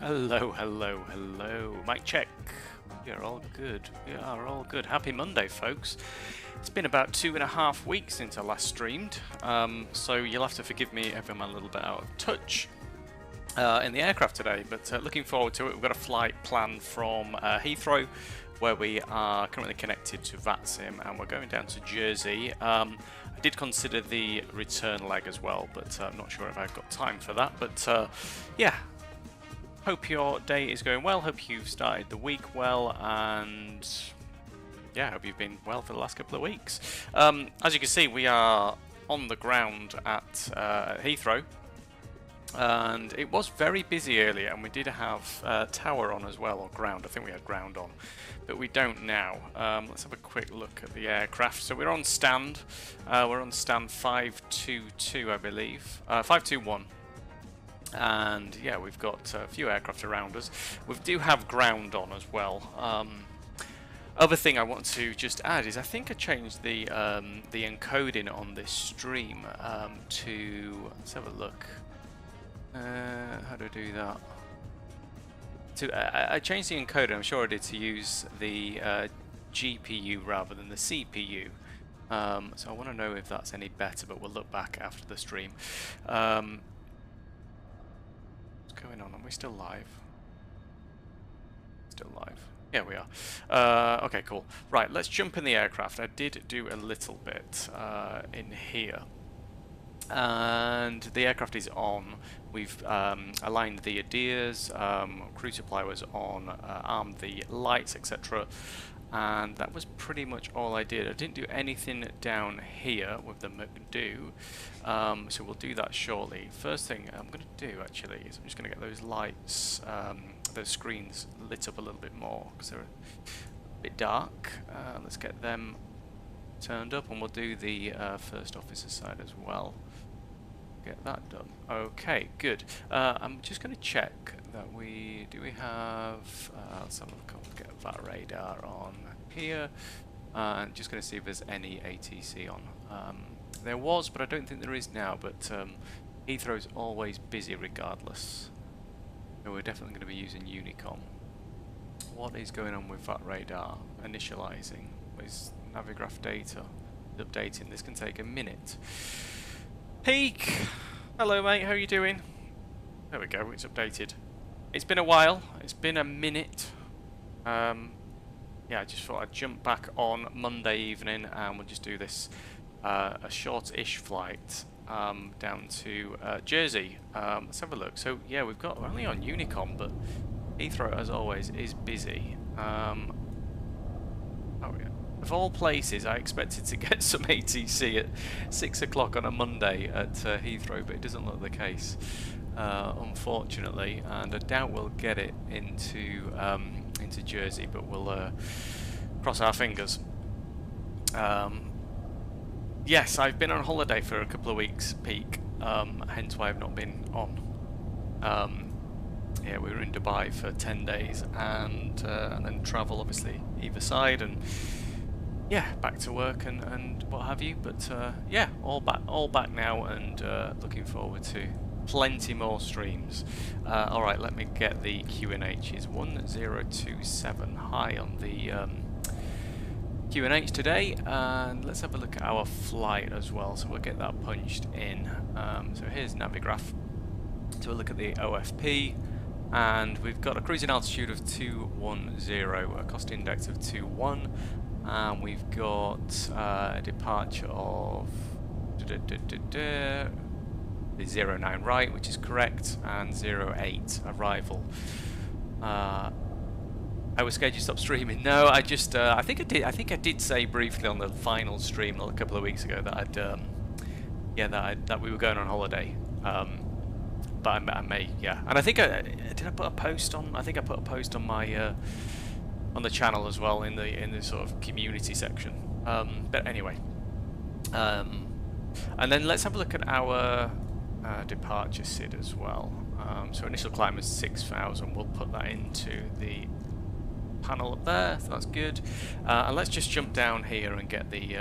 Hello, hello, hello. Mic check. We are all good. We are all good. Happy Monday, folks. It's been about 2.5 weeks since I last streamed, so you'll have to forgive me if I'm a little bit out of touch in the aircraft today, but looking forward to it. We've got a flight planned from Heathrow, where we are currently connected to VATSIM, and we're going down to Jersey. I did consider the return leg as well, but I'm not sure if I've got time for that. But yeah, hope your day is going well. Hope you've started the week well, and yeah, hope you've been well for the last couple of weeks. As you can see, we are on the ground at Heathrow, and it was very busy earlier, and we did have tower on as well, or ground. I think we had ground on, but we don't now. Let's have a quick look at the aircraft. So we're on stand. We're on stand 522, I believe. 521. And yeah, we've got a few aircraft around us. We do have ground on as well. Other thing I want to just add is I think I changed the encoding on this stream to, let's have a look. How do I do that? I changed the encoder, I'm sure I did, to use the GPU rather than the CPU. So I want to know if that's any better, but we'll look back after the stream. What's going on? Are we still live? Still live. Yeah, we are. Okay, cool. Right, let's jump in the aircraft. I did do a little bit in here. And the aircraft is on. We've aligned the ADIRs, crew supply was on, armed the lights, etc. And that was pretty much all I did. I didn't do anything down here with the MOBIUZ, so we'll do that shortly. First thing I'm going to do actually is I'm just going to get those lights, those screens lit up a little bit more because they're a bit dark. Let's get them turned up, and we'll do the first officer side as well. Get that done. Okay, good. I'm just going to check that we have. Let's have a look. I'll get that radar on here. And just going to see if there's any ATC on. There was, but I don't think there is now. But Heathrow's always busy regardless. So we're definitely going to be using Unicom. What is going on with that radar? Initializing. What is Navigraph data? Updating. This can take a minute. Peak! Hello mate, how are you doing? There we go, it's updated. It's been a while, it's been a minute. Yeah, I just thought I'd jump back on Monday evening and we'll just do this, a short-ish flight down to Jersey. Let's have a look. So yeah, we're only on Unicom, but Heathrow as always is busy. Oh yeah. Of all places, I expected to get some ATC at 6 o'clock on a Monday at Heathrow, but it doesn't look the case, unfortunately. And I doubt we'll get it into Jersey, but we'll cross our fingers. Yes, I've been on holiday for a couple of weeks, peak, hence why I've not been on. Yeah, we were in Dubai for 10 days, and then travel, obviously, either side, and yeah, back to work and what have you. But yeah, all back now, and looking forward to plenty more streams. All right, let me get the QNH. Is 1027 high on the QNH today, and let's have a look at our flight as well. So we'll get that punched in. So here's Navigraph. So we'll look at the OFP. And we've got a cruising altitude of 210, a cost index of 21, and we've got a departure of the 09 right, which is correct, and 08 arrival. I was scared you stopped streaming. No, I just I think I did say briefly on the final stream a couple of weeks ago that that we were going on holiday. But I may, yeah. And I think I put a post on. I think I put a post on my on the channel as well in the sort of community section. But anyway, and then let's have a look at our departure SID as well. So initial climb is 6,000. We'll put that into the panel up there. So that's good. And let's just jump down here and get the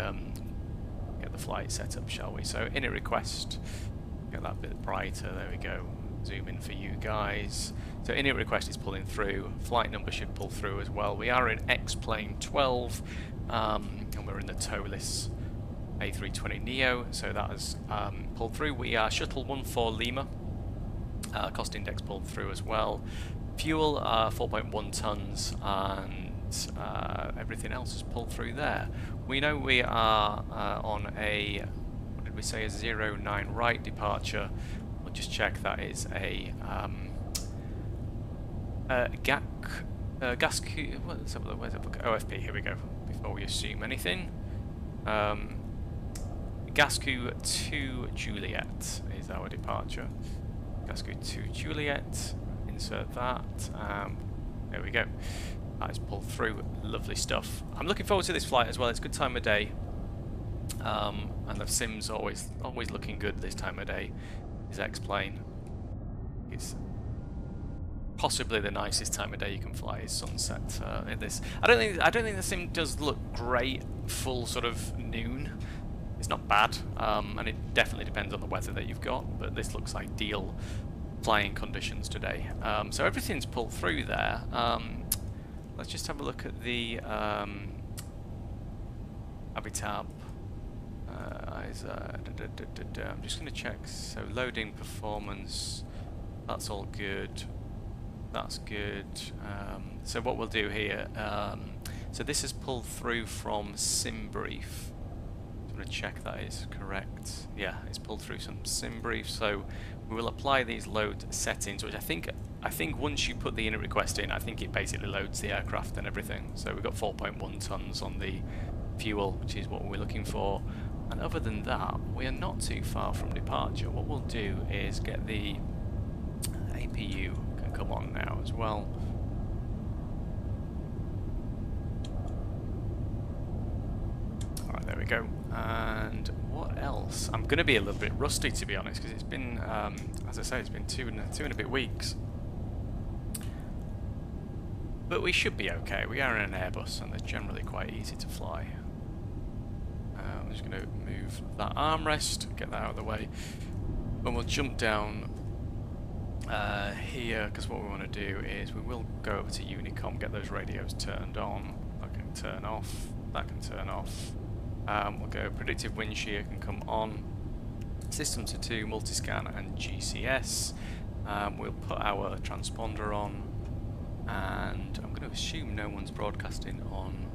flight set up, shall we? So init request. Get that bit brighter. There we go. zoom in for you guys. So init request is pulling through, flight number should pull through as well. We are in X-Plane 12, and we're in the ToLiss A320neo, so that has pulled through. We are shuttle 14 Lima, cost index pulled through as well. Fuel 4.1 tons, and everything else is pulled through there. We know we are on a, what did we say, a 09 right departure. We'll just check that is a gas, where's it? OFP, here we go, before we assume anything. Gascu 2 Juliet is our departure. Gascu 2 Juliet, insert that. There we go. That is pulled through. Lovely stuff. I'm looking forward to this flight as well. It's a good time of day, and the sim's always looking good this time of day. Is X-Plane. It's possibly the nicest time of day you can fly is sunset. In this, I don't think the sim does look great full sort of noon. It's not bad, and it definitely depends on the weather that you've got, but this looks ideal flying conditions today. So everything's pulled through there. Let's just have a look at the Habitab. I'm just going to check. So loading performance, that's all good. That's good. So what we'll do here, so this is pulled through from SimBrief. I'm going to check that is correct. Yeah, it's pulled through some SimBrief. So we will apply these load settings, which I think once you put the init request in, I think it basically loads the aircraft and everything. So we've got 4.1 tons on the fuel, which is what we're looking for. And other than that, we are not too far from departure. What we'll do is get the APU can come on now as well. Alright, there we go. And what else? I'm going to be a little bit rusty, to be honest, because it's been, as I say, it's been two and a bit weeks. But we should be okay. We are in an Airbus, and they're generally quite easy to fly. I'm just going to move that armrest, get that out of the way, and we'll jump down here, because what we want to do is we will go over to Unicom, get those radios turned on. That can turn off, that can turn off. We'll go predictive wind shear can come on, system to 2, multiscan and GCS. We'll put our transponder on, and I'm going to assume no one's broadcasting on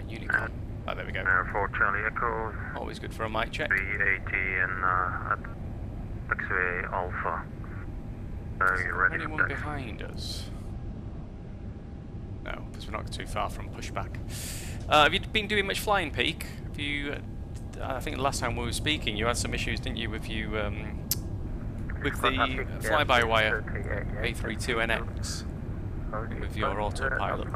Unicom. Oh, there we go. 4 Charlie Echo. Always good for a mic check. 380 and at X-ray Alpha. Are you ready? Anyone behind us? No, because we're not too far from Pushback. Have you been doing much flying, Peak? Have you? I think the last time we were speaking, you had some issues, didn't you, with you with the fly-by-wire A320neo with your autopilot?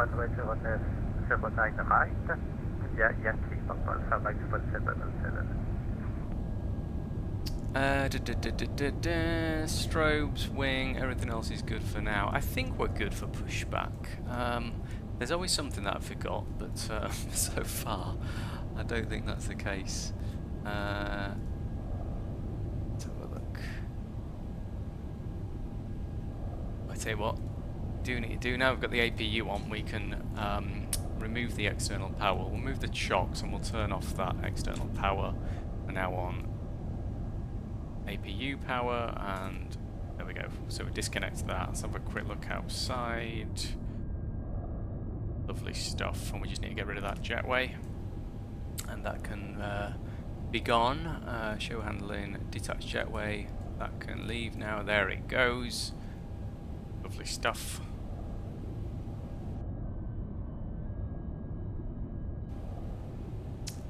Strobes, wing, everything else is good for now. I think we're good for pushback. There's always something that I forgot, but so far I don't think that's the case. Let's have a look. I tell you what, do need to do now. We've got the APU on. We can remove the external power. We'll move the chocks and we'll turn off that external power. We're now on APU power, and there we go. So we disconnect that. Let's have a quick look outside. Lovely stuff. And we just need to get rid of that jetway, and that can be gone. Show handling, detached jetway. That can leave now. There it goes. Lovely stuff.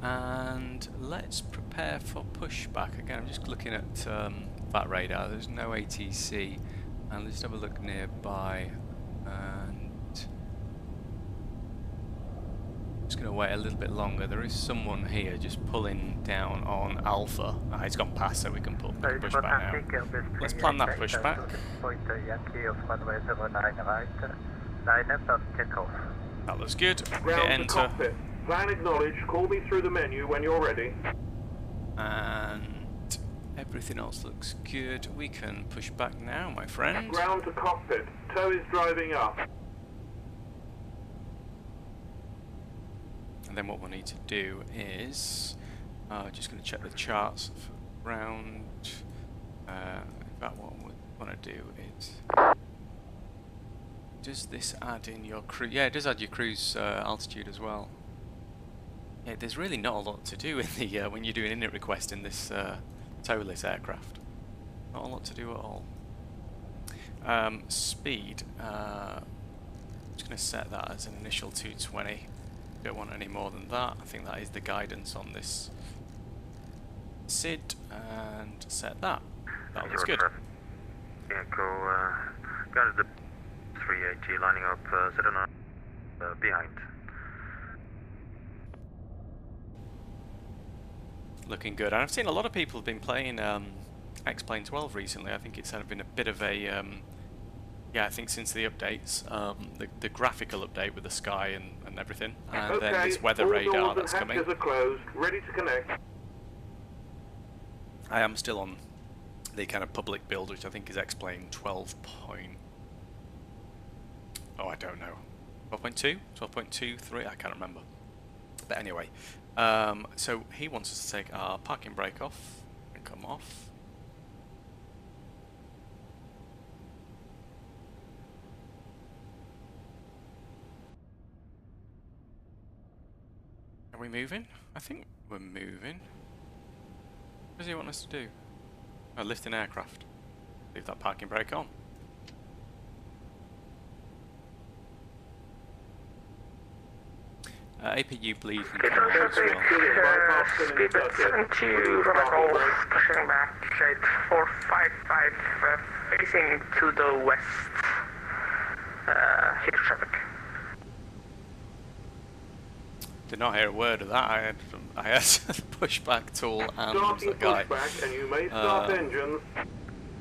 And let's prepare for pushback. Again, I'm just looking at that radar. There's no ATC, and let's have a look nearby. And I'm just going to wait a little bit longer. There is someone here just pulling down on Alpha. He's gone past, so we can pull pushback now. Let's plan that pushback. That looks good. Hit enter. Plan acknowledged. Call me through the menu when you're ready. And Everything else looks good. We can push back now, my friend. Ground to cockpit. Tow is driving up. And then what we'll need to do is just going to check the charts for ground. In fact, what we want to do is, does this add in your cruise? Yeah, it does add your cruise altitude as well. Yeah, there's really not a lot to do in the when you're doing init request in this ToLiss aircraft. Not a lot to do at all. Speed. I'm just going to set that as an initial 220. Don't want any more than that. I think that is the guidance on this SID, and set that. That looks good. Vehicle got the 380 lining up, set on behind. Looking good. And I've seen a lot of people have been playing X-Plane 12 recently. I think it's been a bit of a yeah, I think since the updates, the graphical update with the sky and everything, and okay, then this weather radar that's coming. Are closed, ready to connect. I am still on the kind of public build, which I think is X-Plane 12. Oh, I don't know. 12.2? 12.23? I can't remember. But anyway, so he wants us to take our parking brake off and come off. Are we moving? I think we're moving. What does he want us to do? Oh, lift an aircraft. Leave that parking brake on. APU bleed can come off as well. Speed at 72, Rudder Golf, pushing back at 455, facing to the west, hit traffic. Did not hear a word of that. I had the pushback tool and the guy. Pushback, and you may start engines.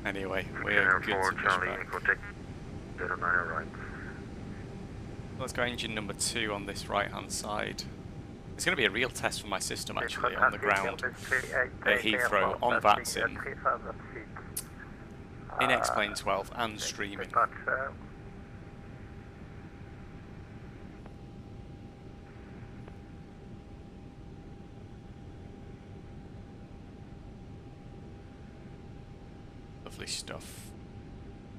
Anyway, we're good to pushback. Right. Let's go engine number 2 on this right-hand side. It's going to be a real test for my system actually on the ground at Heathrow on VATSIM in X-Plane 12 and streaming. Lovely stuff.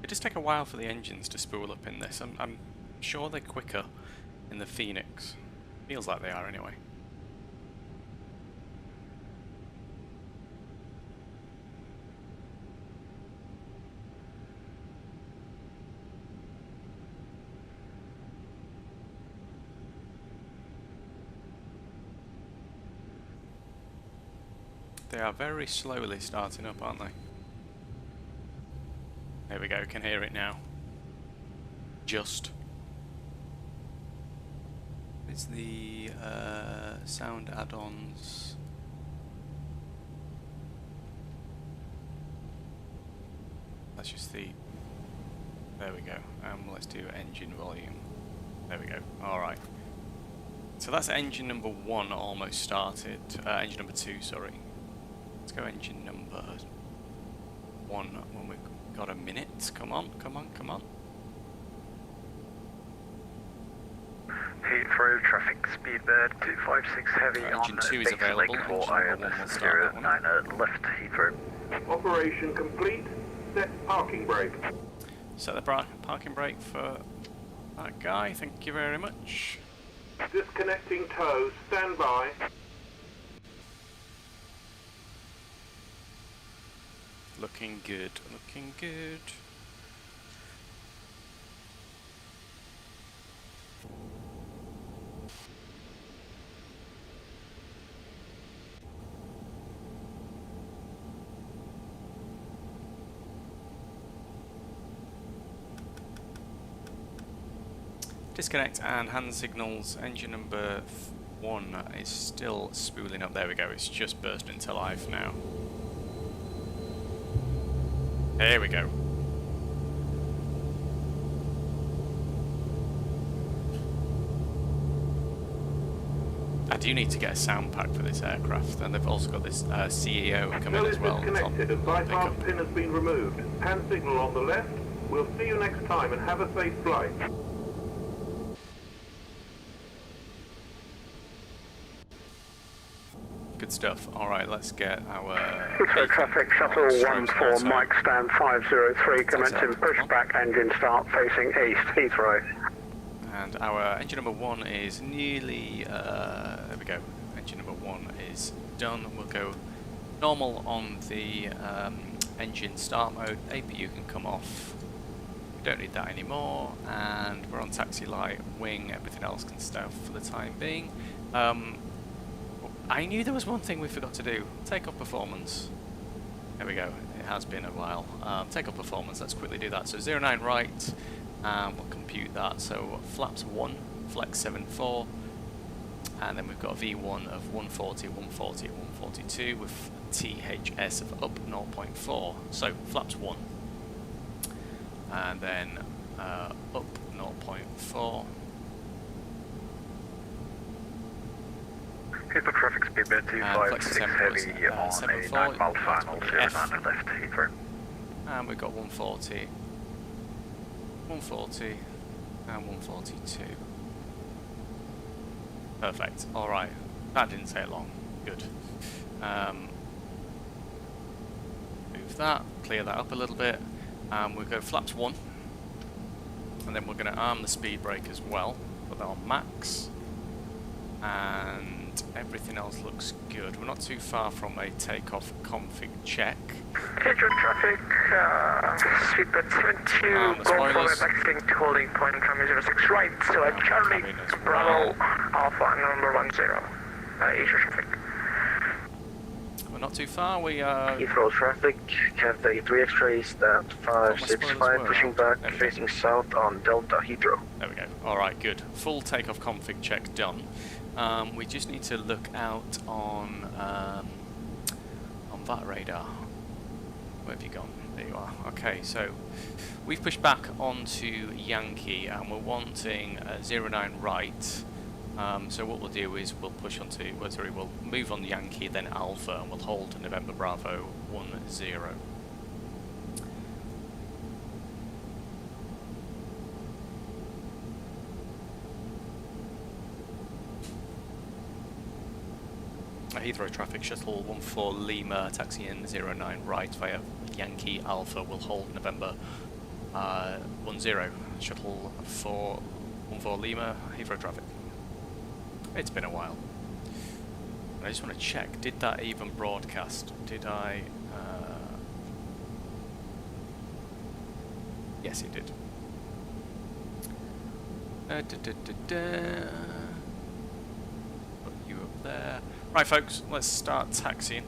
It does take a while for the engines to spool up in this. I'm sure they're quicker in the Phoenix. Feels like they are anyway. They are very slowly starting up, aren't they? There we go, can hear it now. Just. It's the sound add-ons. Let's just see. There we go. Let's do engine volume. There we go. Alright. So that's engine number 1 almost started. Engine number 2, sorry. Let's go engine number 1 when we've got a minute. Come on, come on, come on. Heathrow traffic speedbird 256 heavy engine on 2 is available. Engine number 1 will start that one. Left Heathrow. Operation complete. Set parking brake. Set the parking brake for that guy. Thank you very much. Disconnecting tow. Stand by. Looking good. Looking good. Disconnect and hand signals. Engine number 1 is still spooling up. There we go. It's just burst into life now. There we go. I do need to get a sound pack for this aircraft, and they've also got this CEO coming as ToLiss well. is connected and bypass pin has been removed. Hand signal on the left. We'll see you next time and have a safe flight. Good stuff. All right, let's get our... Heathrow traffic, shuttle 14, Mike stand 503, commencing pushback, engine start, facing east, Heathrow. And our engine number 1 is nearly... there we go. Engine number 1 is done. We'll go normal on the engine start mode. APU can come off. We don't need that anymore. And we're on taxi light, wing, everything else can stay off for the time being. I knew there was one thing we forgot to do. Take-off performance. There we go. It has been a while. Take-off performance. Let's quickly do that. So 09 right. We'll compute that. So flaps 1, flex 7.4. And then we've got a V1 of 140, 140, 142 with THS of up 0.4. So flaps 1. And then up 0.4. Heathrow traffic speedbird 256 heavy on a 9-mile final, 09 left Heathrow. And we've got 140, 140, and 142. Perfect. Alright. That didn't take long. Good. Move that, clear that up a little bit. We'll go flaps 1. And then we're going to arm the speed brake as well. Put that on max. And everything else looks good. We're not too far from a takeoff config check. Heathrow traffic, speedbird 72, go for exiting to holding point runway 06 right, so Charlie, Bravo, Alpha, number 10, Heathrow traffic. We're not too far, we are... Heathrow traffic, Cat 33 X-ray, stand 565, pushing back, facing south on Delta Heathrow. There we go. Alright, good. Full takeoff config check done. We just need to look out on that radar. Where have you gone? There you are. Okay, so we've pushed back onto Yankee and we're wanting 09 right. So what we'll do is we'll push onto, well, sorry, we'll move on Yankee, then Alpha, and we'll hold November Bravo 10. Heathrow traffic shuttle 14 Lima, taxi in 09 right via Yankee Alpha, will hold November 10. Shuttle 14 Lima, Heathrow traffic. It's been a while. I just want to check, did that even broadcast? Did I... yes, it did. Put you up there. Right, folks, let's start taxiing.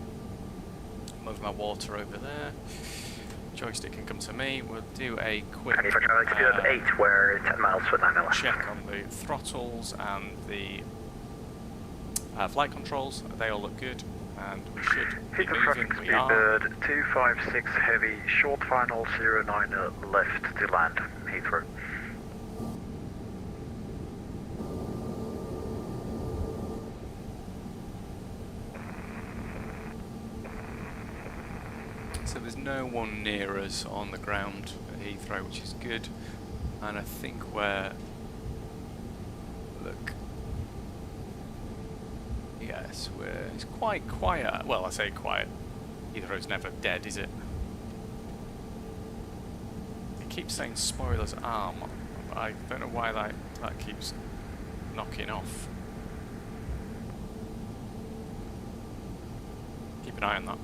Move my water over there. Joystick can come to me. We'll do a quick Heathrow 8, we're 10 miles for 9 check on the throttles and the flight controls. They all look good, and we should be Heathrow moving. traffic We are. speedbird 256 heavy, short final 09 left to land Heathrow. So there's no one near us on the ground at Heathrow, which is good. And I think we're... look. Yes, it's quite quiet. Well, I say quiet. Heathrow's never dead, is it? It keeps saying spoiler's arm. I don't know why that keeps knocking off. Keep an eye on that.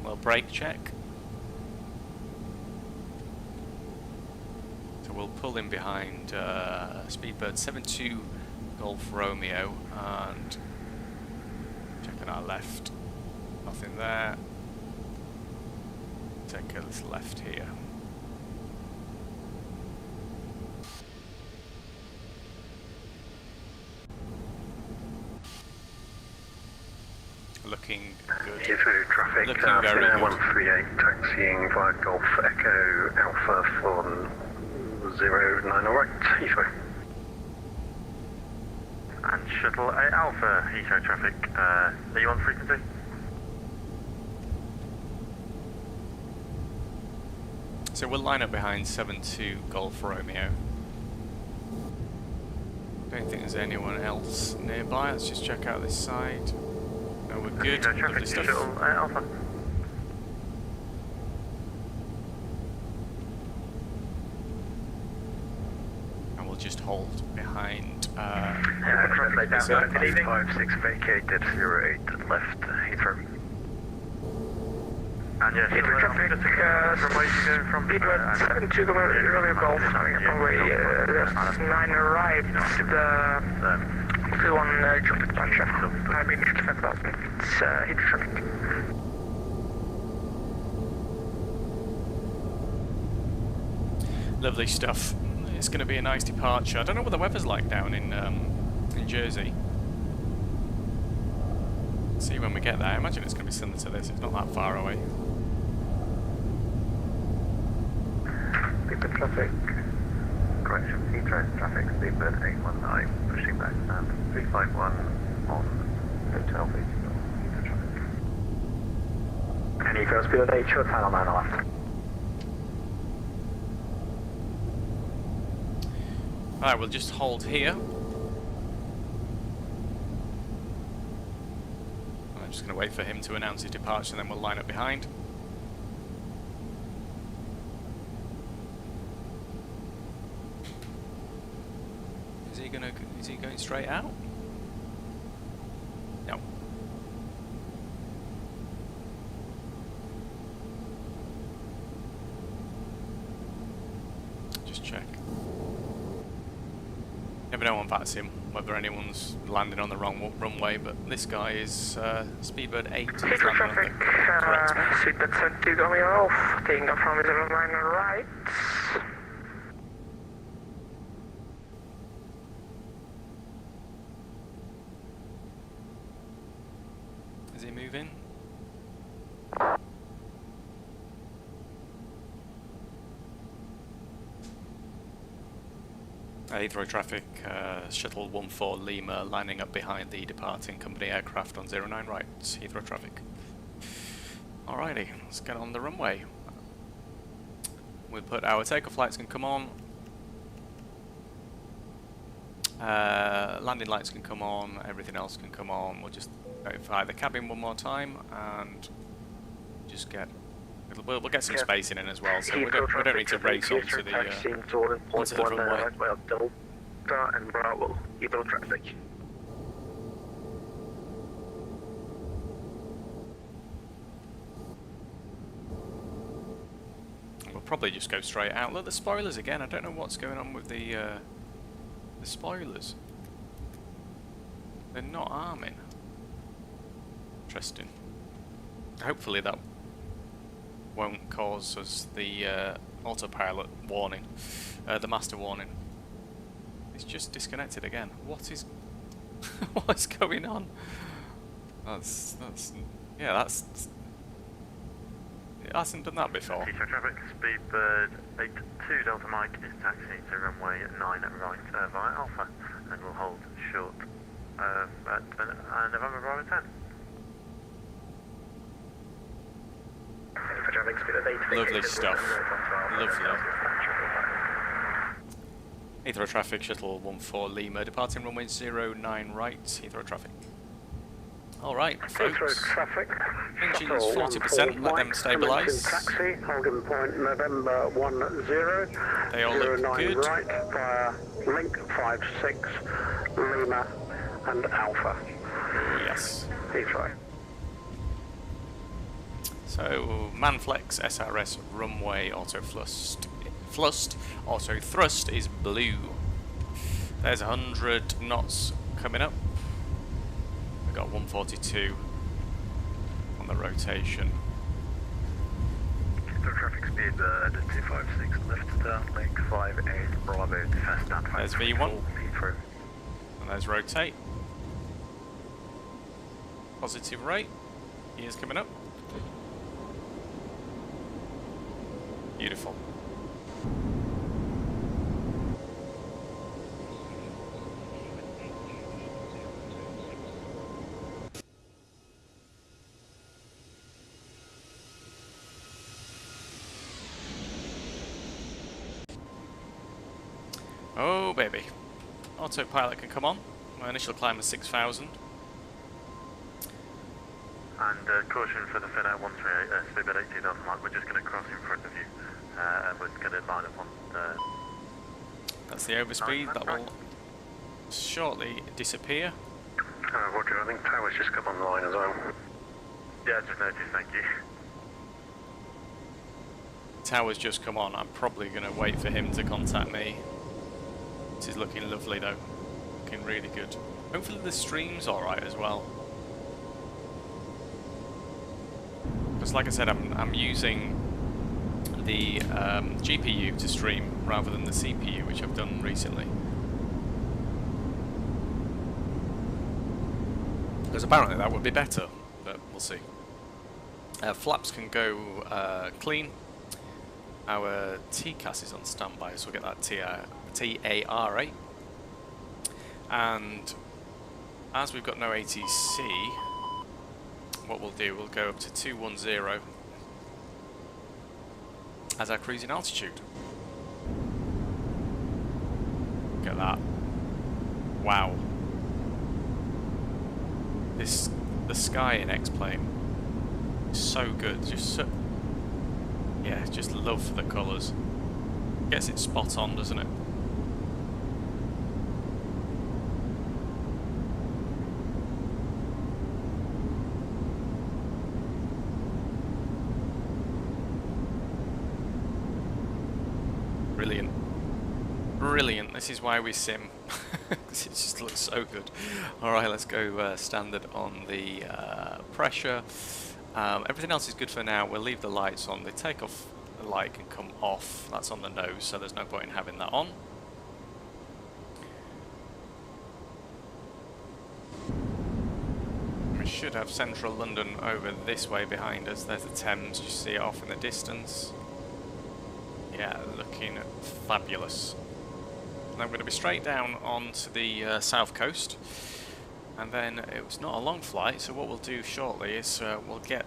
Well, brake check. So we'll pull in behind Speedbird 72 Golf Romeo and checking our left. Nothing there. Take a little left here. looking good. Heathrow traffic, Looking very good. 138 taxiing via Golf Echo Alpha for 09 right, Heathrow. And Shuttle 8 Alpha, Heathrow traffic, are you on frequency? So we'll line up behind 72 Golf Romeo. Don't think there's anyone else nearby. Let's just check out this side. No, we're good. Heathrow Lovely traffic, stuff. Shuttle 8 Alpha. And we'll just hold behind. Translate down. Good evening. 56 vacated, 08 left, Heathrow. And yeah, Heathrow traffic, from where you go from? Speedbird 72 Romeo Golf, coming up on way 9 right, the 31 jump at bunch of, I mean 55,000, it's Heathrow traffic. Lovely stuff. It's going to be a nice departure. I don't know what the weather's like down in Jersey. See when we get there. I imagine it's going to be similar to this. It's not that far away. Speedbird traffic, correction, Heathrow traffic, Speedbird 819, pushing back stand 351 on Hotel Beach, Heathrow traffic. And Heathrow Speedbird 8, short final 9 left. Alright, we'll just hold here. I'm just going to wait for him to announce his departure and then we'll line up behind. Is he going straight out? No. Just check. Never know on VATSIM whether anyone's landing on the wrong runway, but this guy is Speedbird 8. Heathrow traffic, Speedbird 72 going off, taking off from 09 right. Is he moving? Heathrow traffic, shuttle 14 Lima lining up behind the departing company aircraft on 09 right, Heathrow traffic. Alrighty, let's get on the runway. We'll put our takeoff lights can come on. Landing lights can come on, everything else can come on. We'll just notify the cabin one more time and just get... We'll get some spacing in as well, so we don't need to race onto the runway. Delta and Bravo, Heathrow traffic. We'll probably just go straight out. Look, the spoilers again. I don't know what's going on with the spoilers. They're not arming. Interesting. Hopefully that won't cause us the autopilot warning, the master warning. It's just disconnected again. What is what's going on? That's it hasn't done that before. Heathrow traffic, Speedbird 82 Delta Mike is taxiing to runway 9 at right via Alpha, and we'll hold short at November Bravo 10. Lovely stuff. Lovely. Heathrow traffic, shuttle 14 Lima, departing runway 09 right, Heathrow traffic. Alright, folks. Heathrow traffic. Engines 40%, let them stabilise. Taxi, holding point November 10. They all look 09 good. right via link 56 Lima and Alpha. Oh, yes. Heathrow. So, Manflex, SRS, runway, auto auto thrust is blue. There's 100 knots coming up. We've got 142 on the rotation. Heathrow traffic, Speedbird 256 left turn, link 58 Bravo, fast stand 5. There's V1. And there's rotate. Positive rate. He is coming up. Beautiful. Oh baby. Autopilot can come on. My initial climb is 6,000. And caution for the Finnair 138, speed at 18,000 mark. We're just going to cross in front of you. And we're going to line up on the... That's the overspeed. That will shortly disappear. Roger, I think tower's just come online as well. Yeah, just noticed, thank you. Tower's just come on. I'm probably going to wait for him to contact me. This is looking lovely though. Looking really good. Hopefully the stream's alright as well. Because like I said, I'm using the GPU to stream rather than the CPU, which I've done recently. Because apparently that would be better, but we'll see. Flaps can go clean. Our TCAS is on standby, so we'll get that TARA. And as we've got no ATC, what we'll do, we'll go up to 210 as our cruising altitude. Look at that. Wow. The sky in X-Plane is so good. Just so, yeah, just love the colours. Gets it spot on, doesn't it? Brilliant. Brilliant. This is why we sim. It just looks so good. Alright, let's go standard on the pressure. Everything else is good for now. We'll leave the lights on. The takeoff light can come off. That's on the nose, so there's no point in having that on. We should have central London over this way behind us. There's the Thames. You see it off in the distance. Yeah, looking fabulous. And I'm going to be straight down onto the south coast, and then it was not a long flight, so what we'll do shortly is we'll get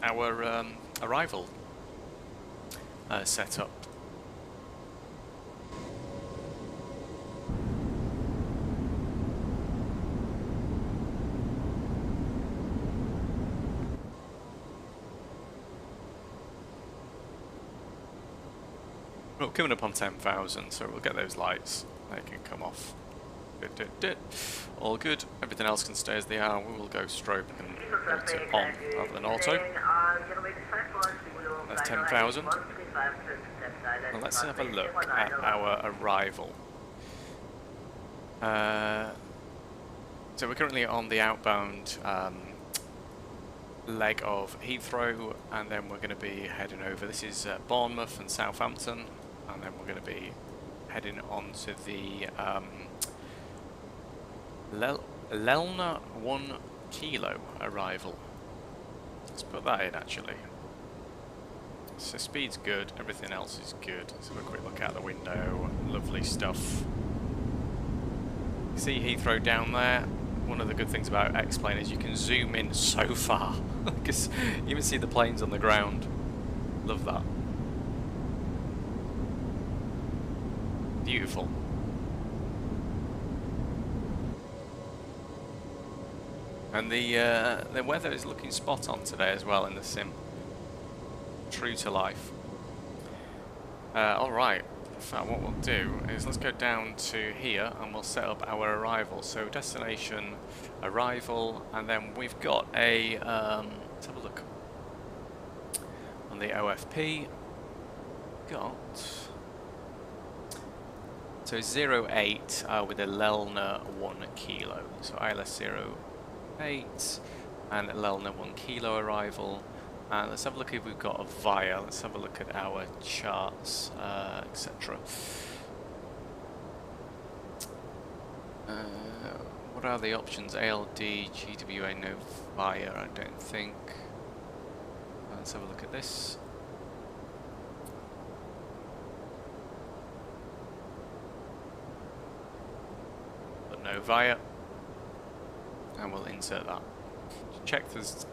our arrival set up. Well, coming up on 10,000, so we'll get those lights. They can come off. All good. Everything else can stay as they are. We will go strobe and auto on rather than auto. That's 10,000. Well, let's have a look at our arrival. So we're currently on the outbound leg of Heathrow, and then we're going to be heading over. This is Bournemouth and Southampton. And then we're going to be heading on to the Lelna 1 kilo arrival. Let's put that in actually. So speed's good, everything else is good. Let's have a quick look out the window. Lovely stuff. See Heathrow down there. One of the good things about X-Plane is you can zoom in so far. Because you even see the planes on the ground. Love that. Beautiful. And the weather is looking spot on today as well in the sim. True to life. Alright, in fact what we'll do is let's go down to here and we'll set up our arrival. So destination, arrival, and then we've got a, let's have a look. On the OFP, got... So 08 with a Lelna 1 kilo. So ILS 08 and Lelna 1 kilo arrival. And let's have a look if we've got a VIA. Let's have a look at our charts, etc. What are the options? ALD, GWA, no fire, I don't think. Let's have a look at this. But no via. And we'll insert that. Check there's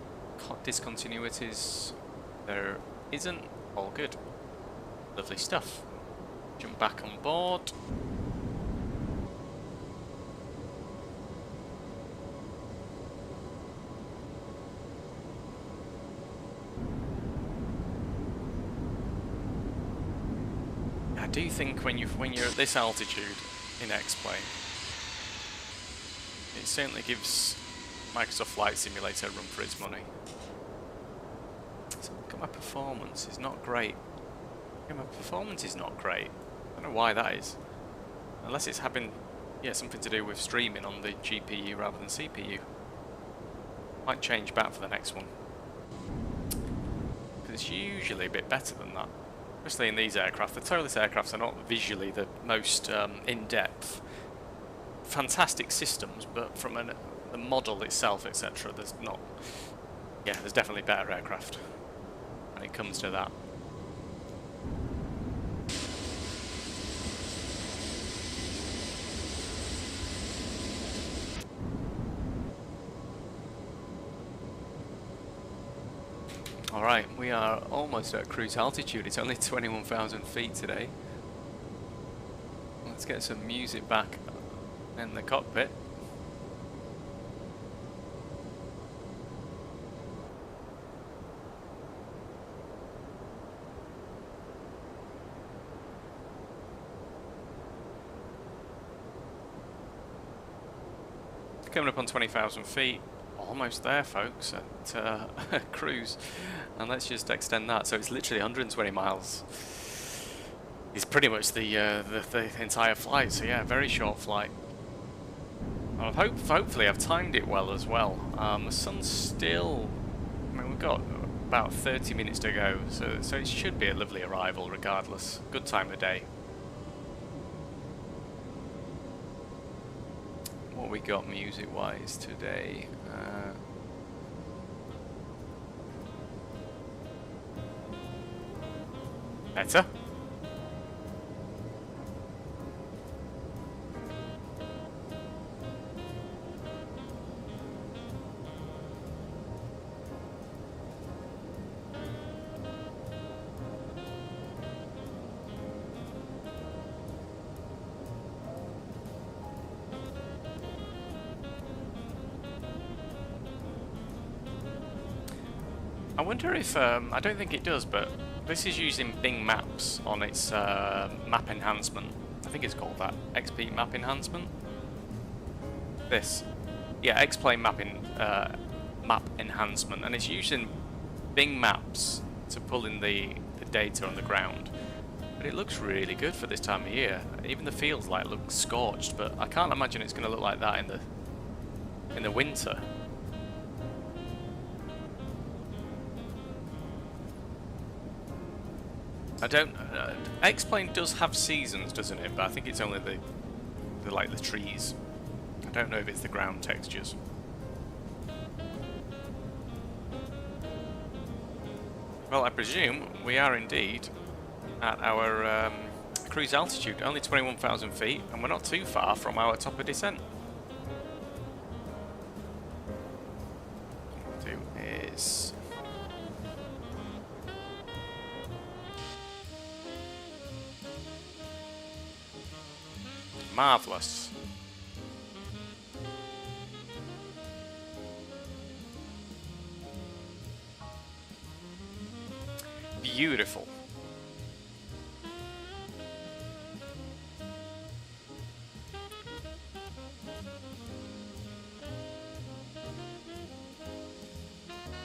discontinuities. There isn't. All good. Lovely stuff. Jump back on board. I do think when you're at this altitude in X-Plane, it certainly gives Microsoft Flight Simulator a run for its money. So look at my performance, it's not great. Yeah, my performance is not great. I don't know why that is. Unless it's having something to do with streaming on the GPU rather than CPU. Might change back for the next one. Because it's usually a bit better than that. Especially in these aircraft. The ToLiss aircrafts are not visually the most in-depth. Fantastic systems, but from the model itself, etc., there's not... Yeah, there's definitely better aircraft when it comes to that. Alright, we are almost at cruise altitude. It's only 21,000 feet today. Let's get some music back in the cockpit. Coming up on 20,000 feet. Almost there, folks, at cruise. And let's just extend that. So it's literally 120 miles. It's pretty much the entire flight. So yeah, very short flight. Hopefully I've timed it well as well. The sun's still... I mean, we've got about 30 minutes to go. So it should be a lovely arrival regardless. Good time of day. What we got music-wise today? Better. I wonder if, I don't think it does, but this is using Bing Maps on its map enhancement. I think it's called that, XP Map Enhancement. This. Yeah, X-Plane map enhancement, and it's using Bing Maps to pull in the data on the ground. But it looks really good for this time of year. Even the fields like look scorched, but I can't imagine it's going to look like that in the winter. I don't. X-Plane does have seasons, doesn't it? But I think it's only the trees. I don't know if it's the ground textures. Well, I presume we are indeed at our cruise altitude, only 21,000 feet, and we're not too far from our top of descent. What we'll do is... Marvellous. Beautiful.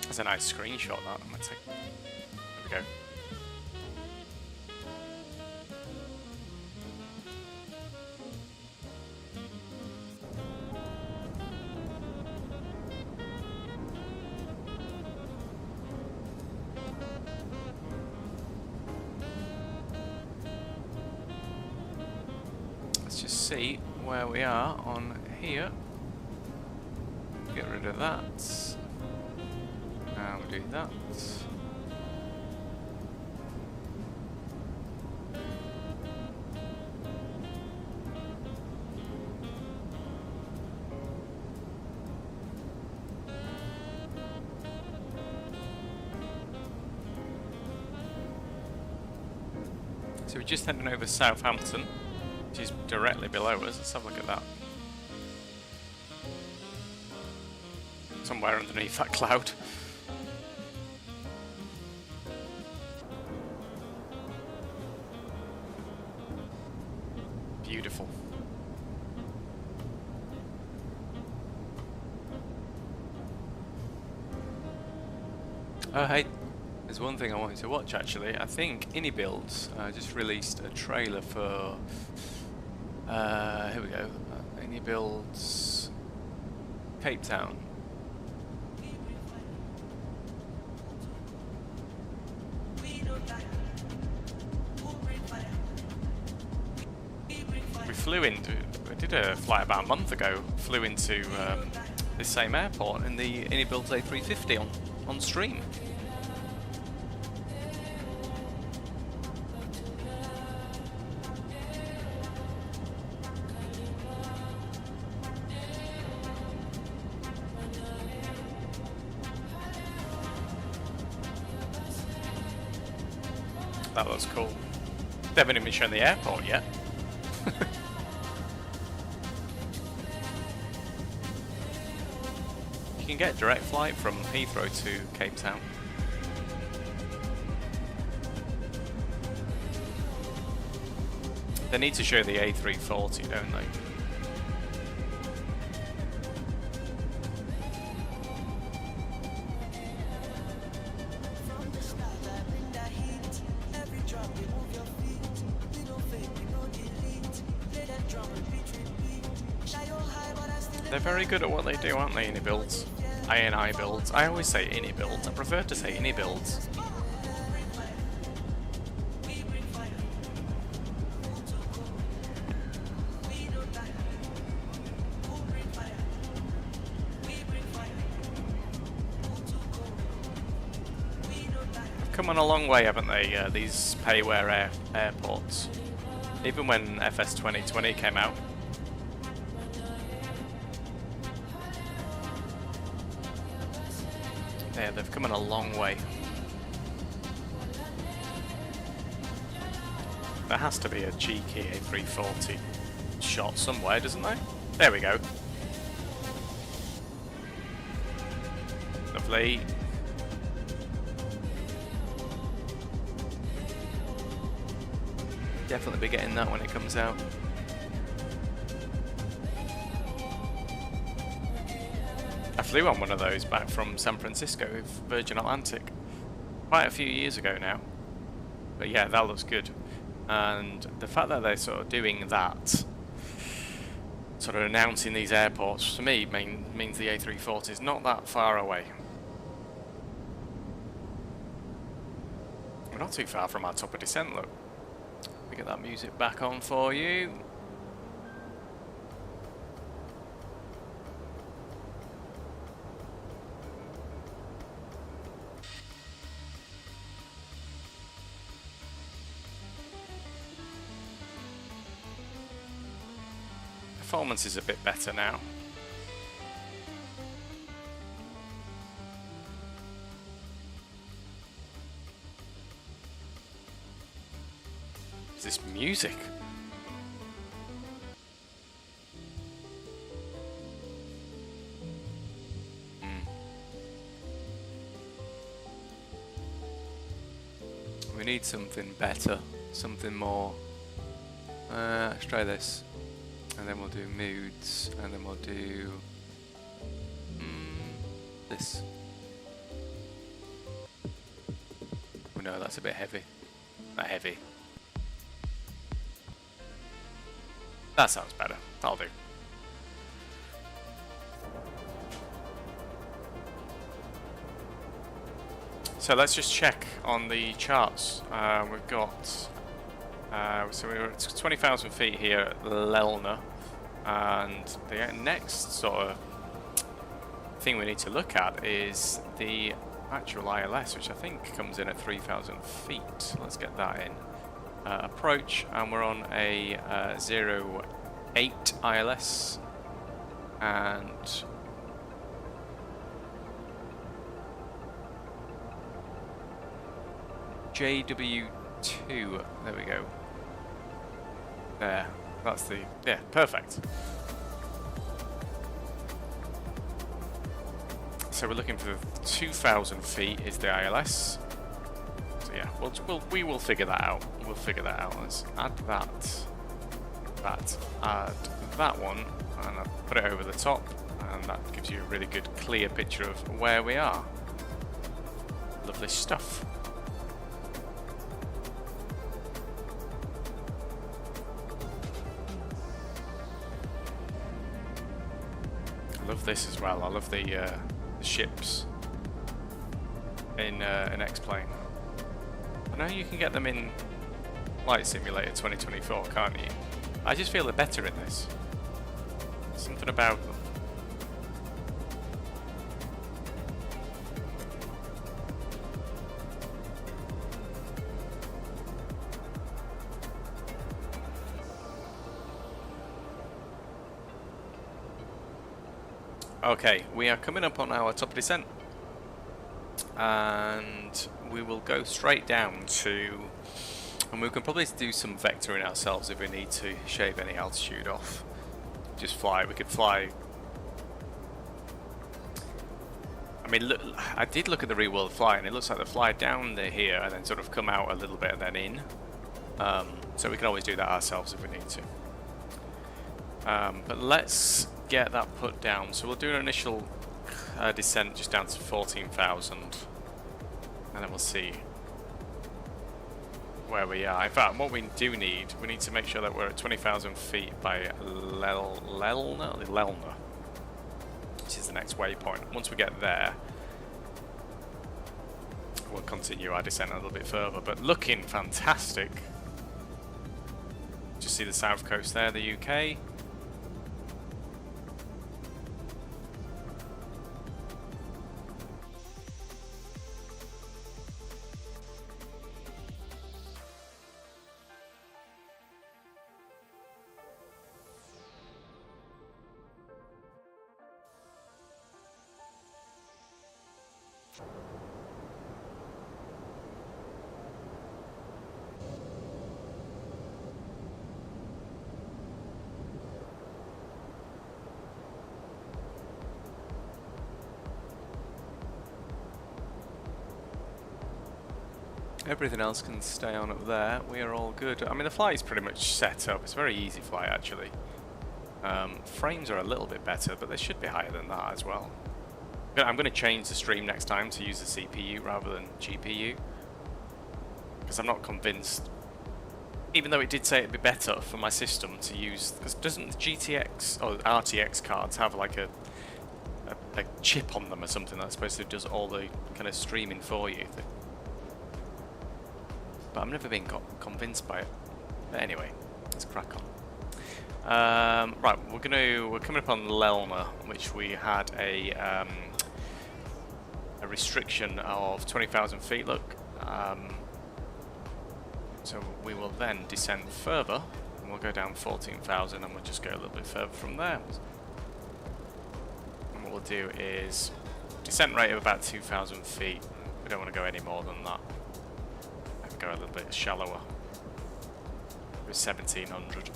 That's a nice screenshot, that. I'm gonna take. There we go. See where we are on here. Get rid of that. And we'll do that. So we're just heading over Southampton, which is directly below us. Let's have a look at that. Somewhere underneath that cloud. Beautiful. Oh hey, there's one thing I wanted to watch actually. I think EGLL just released a trailer for here we go, EGLL Cape Town. We did a flight about a month ago, flew into this same airport in the EGLL A320 on stream. That looks cool. They haven't even shown the airport yet. You can get a direct flight from Heathrow to Cape Town. They need to show the A340, don't they? They're very good at what they do, aren't they, EGLL? ANI builds. I always say EGLL. I prefer to say EGLL. Come on a long way, haven't they, these payware airports? Even when FS 2020 came out. Yeah, they've come on a long way. There has to be a cheeky A340 shot somewhere, doesn't there? There we go. Lovely. Definitely be getting that when it comes out. I flew on one of those back from San Francisco with Virgin Atlantic quite a few years ago now. But yeah, that looks good. And the fact that they're sort of doing that, sort of announcing these airports, to me means the A340 is not that far away. We're not too far from our top of descent, look. Let me get that music back on for you. Performance is a bit better now. Is this music? We need something better, something more. Let's try this. And then we'll do moods, and then we'll do this. Oh no, that's a bit heavy. Not heavy. That sounds better. That'll do. So let's just check on the charts. We've got so we're at 20,000 feet here at Lelna, and the next sort of thing we need to look at is the actual ILS, which I think comes in at 3,000 feet. Let's get that in. Approach, and we're on a 08 ILS, and JW2, there we go. There, that's the, yeah, perfect. So we're looking for 2,000 feet is the ILS. So yeah, we will figure that out. We'll figure that out. Let's add that, add that one, and I'll put it over the top, and that gives you a really good, clear picture of where we are. Lovely stuff. I love this as well. I love the ships in X-Plane. I know you can get them in Flight Simulator 2024, can't you? I just feel they're better in this. Something about them. Okay, we are coming up on our top descent, and we will go straight down to, and we can probably do some vectoring ourselves if we need to shave any altitude off. Just fly, we could fly. I mean, look, I did look at the real world fly, and it looks like they fly down here and then sort of come out a little bit and then in. So we can always do that ourselves if we need to. But let's get that put down. So we'll do an initial descent just down to 14,000, and then we'll see where we are. In fact, what we do need, we need to make sure that we're at 20,000 feet by Lelna, which is the next waypoint. Once we get there, we'll continue our descent a little bit further, but looking fantastic. Just see the south coast there, the UK. Everything else can stay on up there. We are all good. I mean, the flight is pretty much set up. It's a very easy flight, actually. Frames are a little bit better, but they should be higher than that as well. I'm going to change the stream next time to use the CPU rather than GPU, because I'm not convinced. Even though it did say it'd be better for my system to use, because doesn't the GTX or RTX cards have like a chip on them or something that's supposed to does all the kind of streaming for you? But I've never been convinced by it. But anyway, let's crack on. Right, we're coming up on Lelna, which we had a restriction of 20,000 feet. Look, so we will then descend further, and we'll go down 14,000, and we'll just go a little bit further from there. And what we'll do is descent rate of about 2,000 feet. We don't want to go any more than that. Go a little bit shallower with 1,700.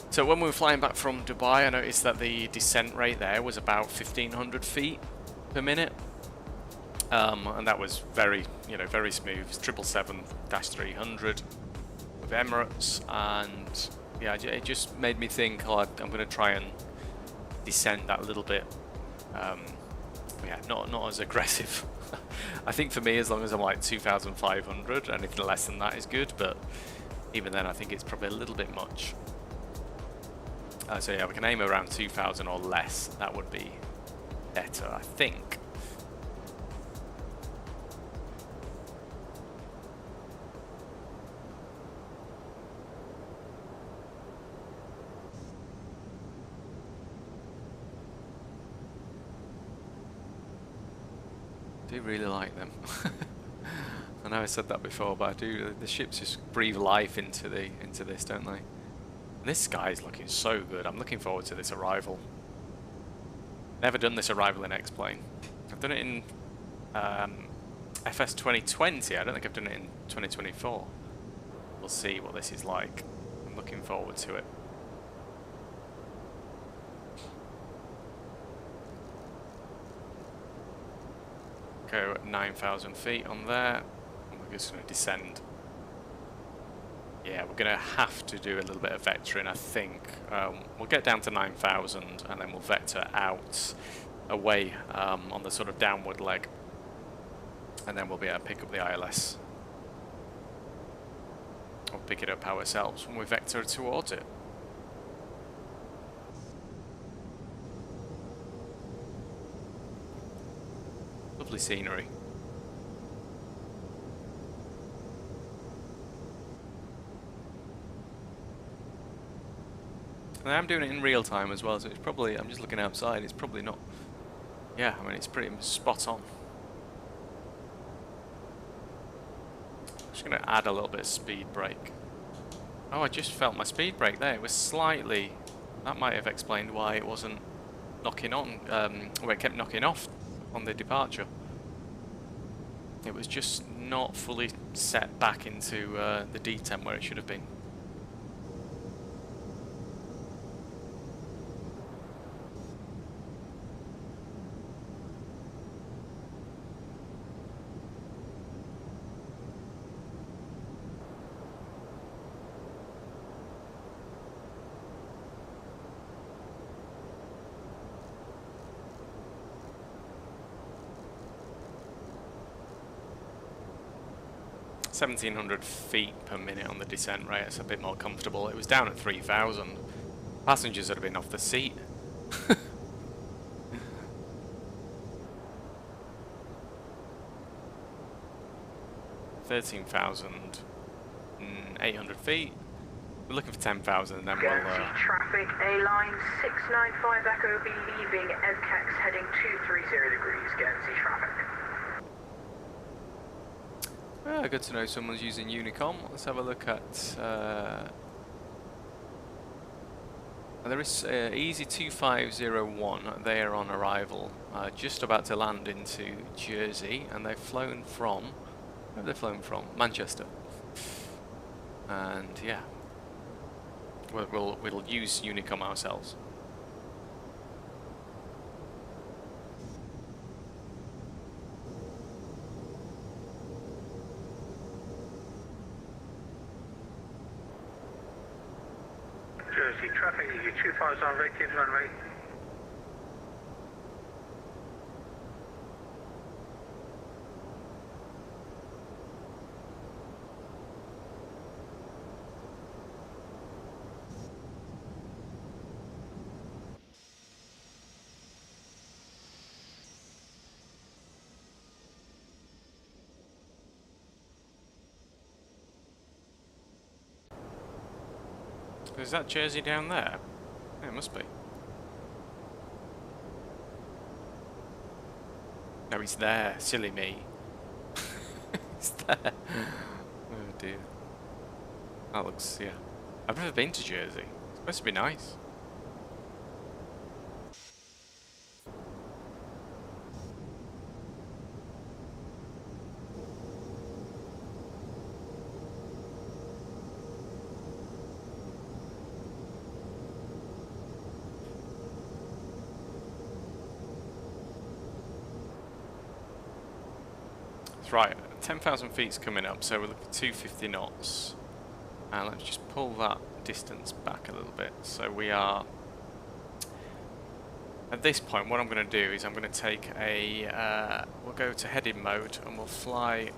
So when we were flying back from Dubai, I noticed that the descent rate there was about 1,500 feet per minute, and that was very, very smooth. It's 777-300 with Emirates, and yeah, it just made me think, oh, I'm going to try and descend that a little bit. Yeah, not as aggressive. I think for me, as long as I'm like 2,500, anything less than that is good, but even then I think it's probably a little bit much. So yeah, we can aim around 2,000 or less. That would be better, I think. do really like them. I know I said that before, but I do. The ships just breathe life into this, don't they? And this sky's looking so good. I'm looking forward to this arrival. Never done this arrival in X-Plane. I've done it in FS 2020. I don't think I've done it in 2024. We'll see what this is like. I'm looking forward to it. Go at 9,000 feet on there. And we're just going to descend. Yeah, we're going to have to do a little bit of vectoring, I think. We'll get down to 9,000 and then we'll vector out away on the sort of downward leg. And then we'll be able to pick up the ILS. Or pick it up ourselves when we vector towards it. Lovely scenery. And I am doing it in real time as well, so it's probably, I'm just looking outside, it's probably not, yeah, I mean it's pretty spot on. Just going to add a little bit of speed brake. Oh, I just felt my speed brake there, it was slightly, that might have explained why it wasn't knocking on, where it kept knocking off on the departure. It was just not fully set back into the D10 where it should have been. $1,700 feet per minute on the descent rate. It's a bit more comfortable. It was down at 3,000. Passengers would have been off the seat. 13,800 feet. We're looking for 10,000 and then we'll... traffic, A-line 695 Echo be leaving EVCAX heading 230 degrees, Guernsey traffic. Good to know someone's using Unicom. Let's have a look at... there is Easy 2501. They are on arrival, just about to land into Jersey, and they've flown from... Where have they flown from? Manchester. And yeah, we'll use Unicom ourselves. Jersey traffic, EG250 on rated runway. Is that Jersey down there? Yeah, it must be. No, he's there. Silly me. He's there. Oh dear. That looks, yeah. I've never been to Jersey. It's supposed to be nice. Right, 10,000 feet's coming up, so we're looking at 250 knots. And let's just pull that distance back a little bit. So we are, at this point, what I'm going to do is I'm going to take a, we'll go to heading mode and we'll fly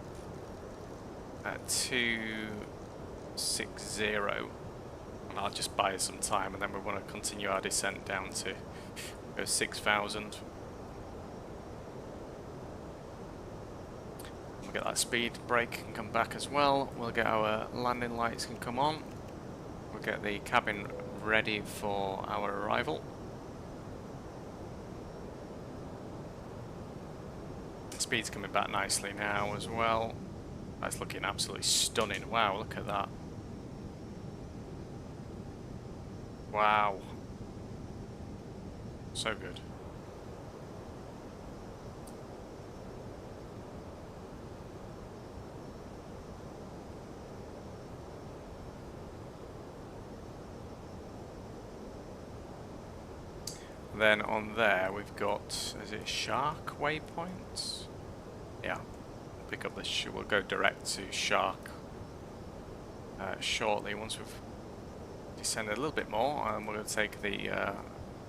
at 260. And I'll just buy us some time and then we want to continue our descent down to go 6,000. Get that speed brake and come back as well. We'll get our landing lights can come on. We'll get the cabin ready for our arrival. Speed's coming back nicely now as well. That's looking absolutely stunning. Wow, look at that. Wow. So good. Then on there we've got, is it Shark waypoints? Yeah. Pick up this, we'll go direct to Shark shortly once we've descended a little bit more, and we're going to take the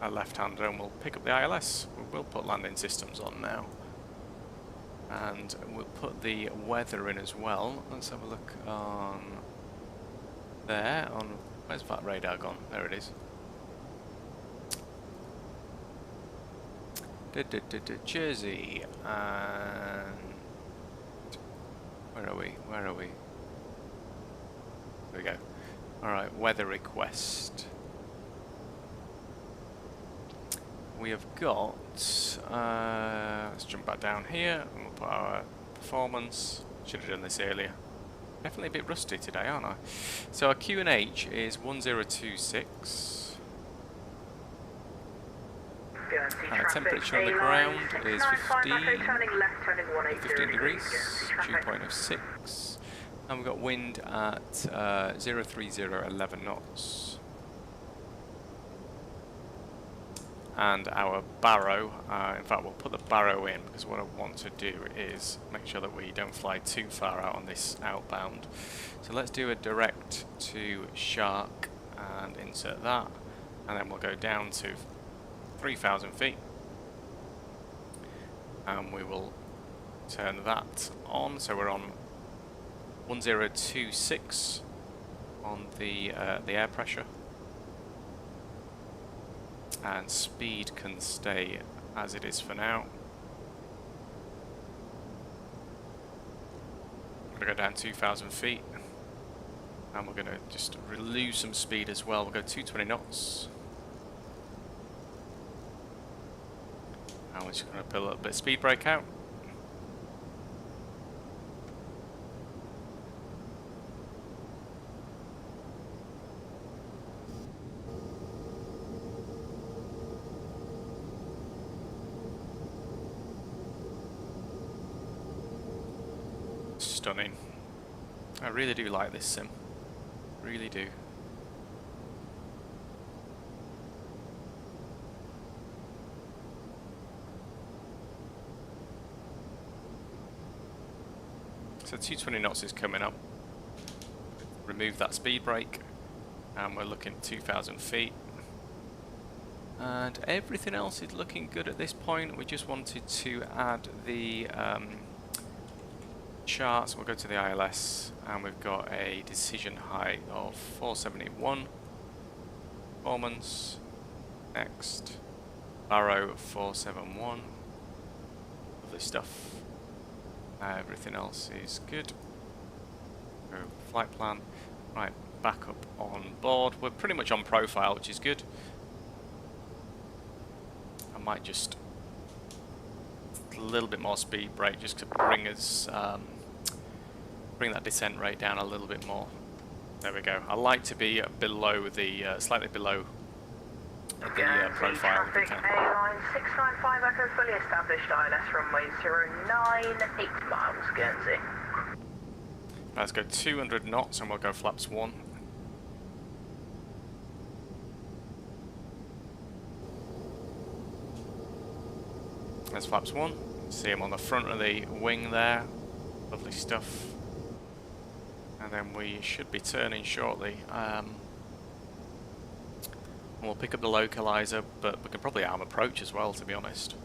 a left-hander and we'll pick up the ILS. We'll put landing systems on now. And we'll put the weather in as well. Let's have a look on there, on, where's that radar gone? There it is. Jersey, and where are we? Where are we? There we go. Alright, weather request. We have got, let's jump back down here and we'll put our performance. Should have done this earlier. Definitely a bit rusty today, aren't I? So our QNH is 1026. Temperature on the ground is 15 degrees, dew point of 6, and we've got wind at 03011 knots. And our barrow, in fact we'll put the barrow in because what I want to do is make sure that we don't fly too far out on this outbound. So let's do a direct to Shark and insert that, and then we'll go down to 3,000 feet and we will turn that on, so we're on 1026 on the air pressure, and speed can stay as it is for now. I'm going to go down 2,000 feet and we're going to just lose some speed as well. We'll go 220 knots. And we're just going to put a little bit of speed brake out. Stunning. I really do like this sim. Really do. So 220 knots is coming up. Remove that speed brake and we're looking at 2,000 feet. And everything else is looking good at this point. We just wanted to add the charts. We'll go to the ILS and we've got a decision height of 471. Performance. Next. Barrow 471. Lovely stuff. Everything else is good. Go flight plan. Right, back up on board. We're pretty much on profile, which is good. I might just a little bit more speed brake just to bring us bring that descent rate down a little bit more. There we go. I like to be below the slightly below the profile. Airline 695 Echo, fully established ILS runway 098 miles, Guernsey. Let's go 200 knots and we'll go flaps 1. There's flaps 1. See him on the front of the wing there. Lovely stuff. And then we should be turning shortly. We'll pick up the localizer, but we can probably arm approach as well, to be honest.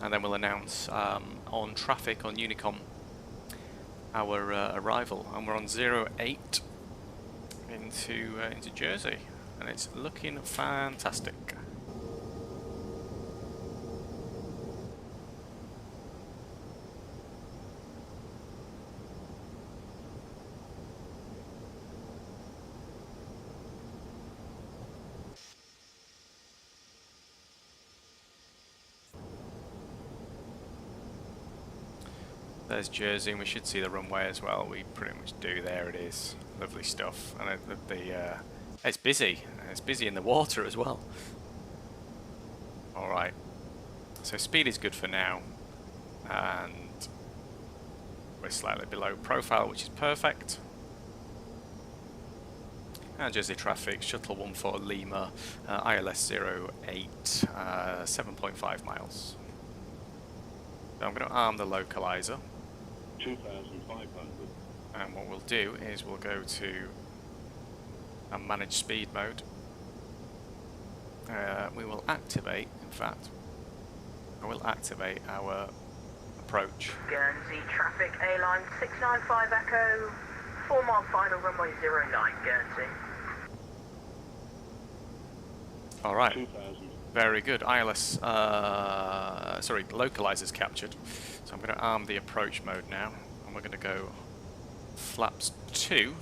And then we'll announce on traffic on Unicom our arrival, and we're on 08 into Jersey, and it's looking fantastic. There's Jersey, and we should see the runway as well. We pretty much do. There it is. Lovely stuff. And it's busy. It's busy in the water as well. Alright. So speed is good for now. And we're slightly below profile, which is perfect. And Jersey traffic, shuttle 14 Lima, ILS 08, 7.5 miles. So I'm going to arm the localizer. 2,500. And what we'll do is we'll go to manage speed mode. We will activate, in fact, I will activate our approach. Guernsey traffic, airline 695 Echo, 4 mile final, runway 09, Guernsey. Alright, very good. ILS, sorry, localizer's captured. So I'm going to arm the approach mode now, and we're going to go flaps 2.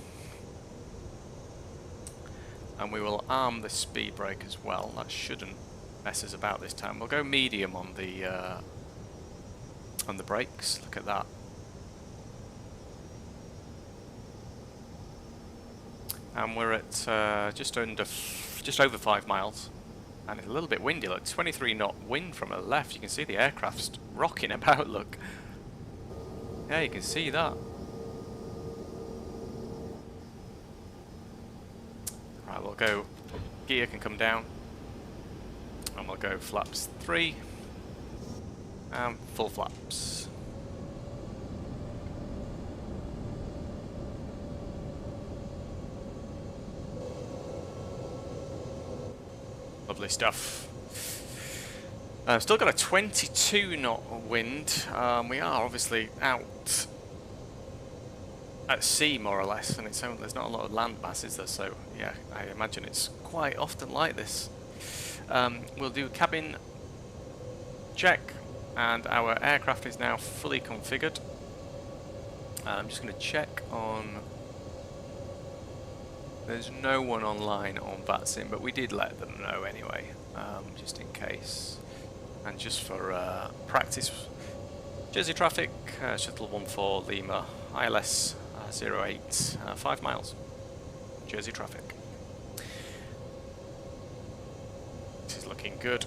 And we will arm the speed brake as well. That shouldn't mess us about this time. We'll go medium on the brakes. Look at that. And we're at just over 5 miles, and it's a little bit windy. Look, 23 knot wind from the left. You can see the aircraft's rocking about. Look, yeah, you can see that. Right, we'll go. Gear can come down, and we'll go flaps 3 and full flaps. Lovely stuff. Still got a 22 knot wind. We are obviously out at sea more or less, and there's not a lot of land mass, is there? So yeah, I imagine it's quite often like this. We'll do cabin check, and our aircraft is now fully configured. I'm just going to check on. There's no one online on VATSIM, but we did let them know anyway, just in case. And just for practice, Jersey traffic, shuttle 14 Lima, ILS 08, 5 miles, Jersey traffic. This is looking good.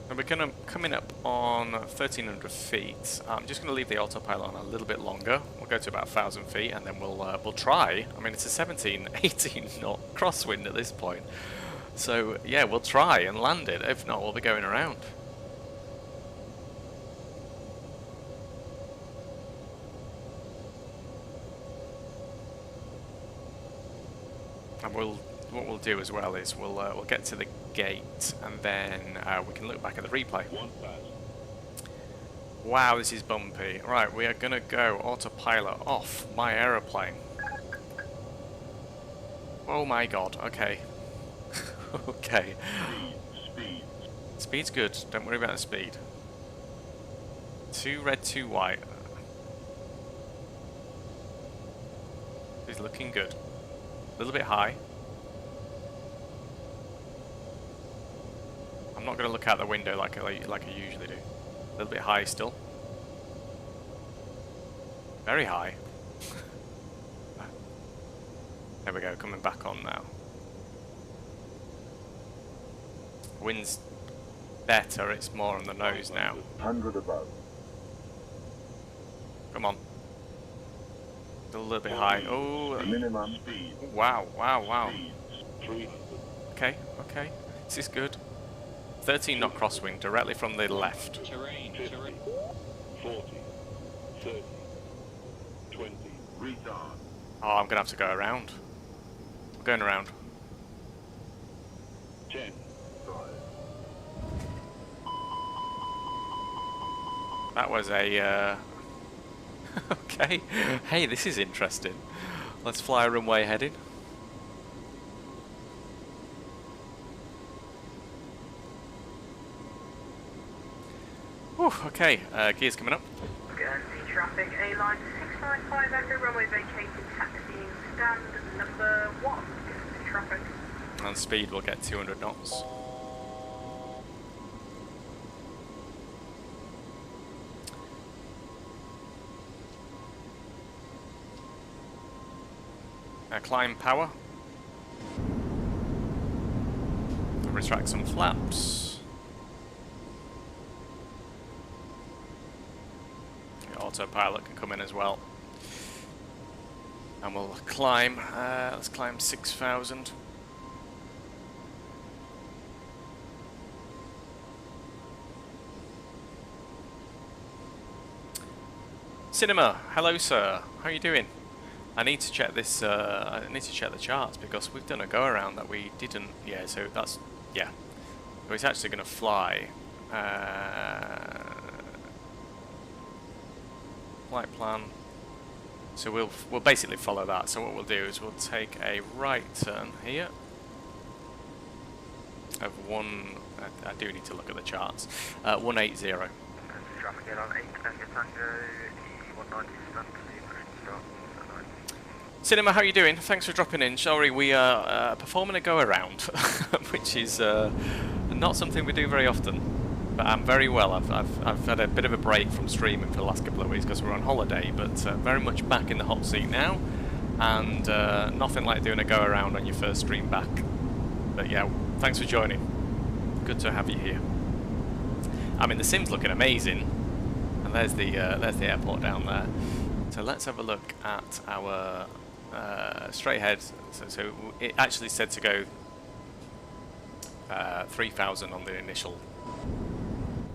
And we're coming up on 1,300 feet. I'm just going to leave the autopilot on a little bit longer. We'll go to about 1,000 feet, and then we'll try. I mean, it's a 17, 18 knot crosswind at this point. So yeah, we'll try and land it. If not, we'll be going around. And what we'll do as well is we'll get to the gate, and then we can look back at the replay. Wow, this is bumpy. Right, we are gonna go autopilot off my aeroplane. Oh my god, okay. Okay. Speed's good, don't worry about the speed. 2 red, 2 white. It's looking good. A little bit high. I'm not going to look out the window like I usually do. A little bit high still. Very high. There we go, coming back on now. Wind's better, it's more on the nose now. 100 above. Come on. Still a little bit high. Oh, Minimum speed. Wow, wow, wow. 300. Okay, okay. This is good. 13 knot crosswind directly from the left. Terrain, 50, 40, 30, 20, retard. Oh, I'm gonna have to go around. I'm going around. 10, 5. That was a, okay. Hey, this is interesting. Let's fly a runway heading. Whew, okay, gears coming up. Guernsey traffic, airline 695 Echo, runway vacated, taxiing stand number 1, Guernsey traffic. And speed will get 200 knots. climb power. Retract some flaps. The autopilot can come in as well. And we'll climb, let's climb 6,000. Cinema, hello sir, how are you doing? I need to check this, I need to check the charts because we've done a go around that we didn't, yeah, so that's, yeah. So it's actually going to fly. Flight plan. So we'll basically follow that. So what we'll do is we'll take a right turn here. Of I do need to look at the charts. 180. Traffic in on 8 Tango Tango, E190 stand to Cinema, how are you doing? Thanks for dropping in. Sorry, we are performing a go-around, which is not something we do very often. But I'm very well. I've had a bit of a break from streaming for the last couple of weeks because we're on holiday, but very much back in the hot seat now. And nothing like doing a go-around on your first stream back. But yeah, thanks for joining. Good to have you here. I mean, the sim's looking amazing. And there's the airport down there. So let's have a look at our straight ahead. So it actually said to go 3,000 on the initial.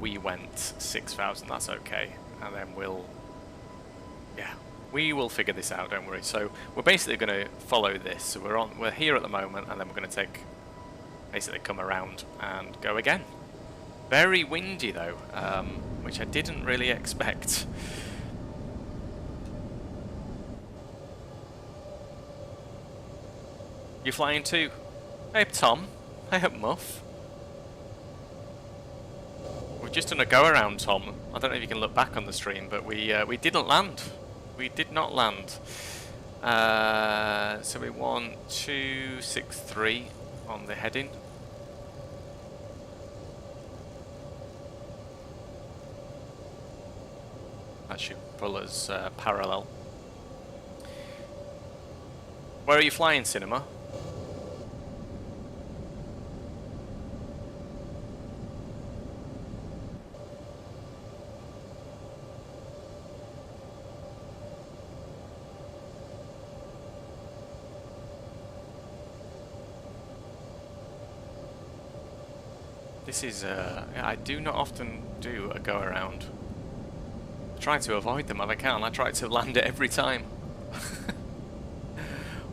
We went 6,000. That's okay. And then we will figure this out. Don't worry. So we're basically going to follow this. So we're here at the moment, and then we're going to basically come around and go again. Very windy though, which I didn't really expect. You flying too? Hey Tom. Hey Muff. We've just done a go around, Tom. I don't know if you can look back on the stream, but we didn't land. We did not land. So we want 263 on the heading. That should pull us parallel. Where are you flying, Cinema? This is, I do not often do a go around. I try to avoid them if I can. I try to land it every time.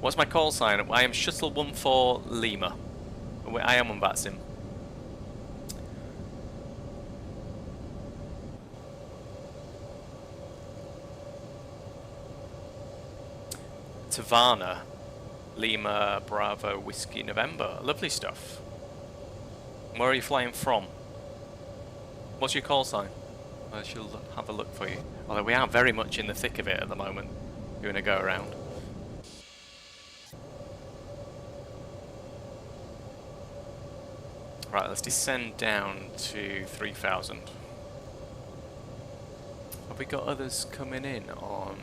What's my call sign? I am Shuttle 14 Lima. I am on VATSIM. Tavana, Lima, Bravo, Whiskey, November. Lovely stuff. Where are you flying from? What's your call sign? I shall have a look for you. Although we are very much in the thick of it at the moment, doing a go around. Right, let's descend down to 3,000. Have we got others coming in on...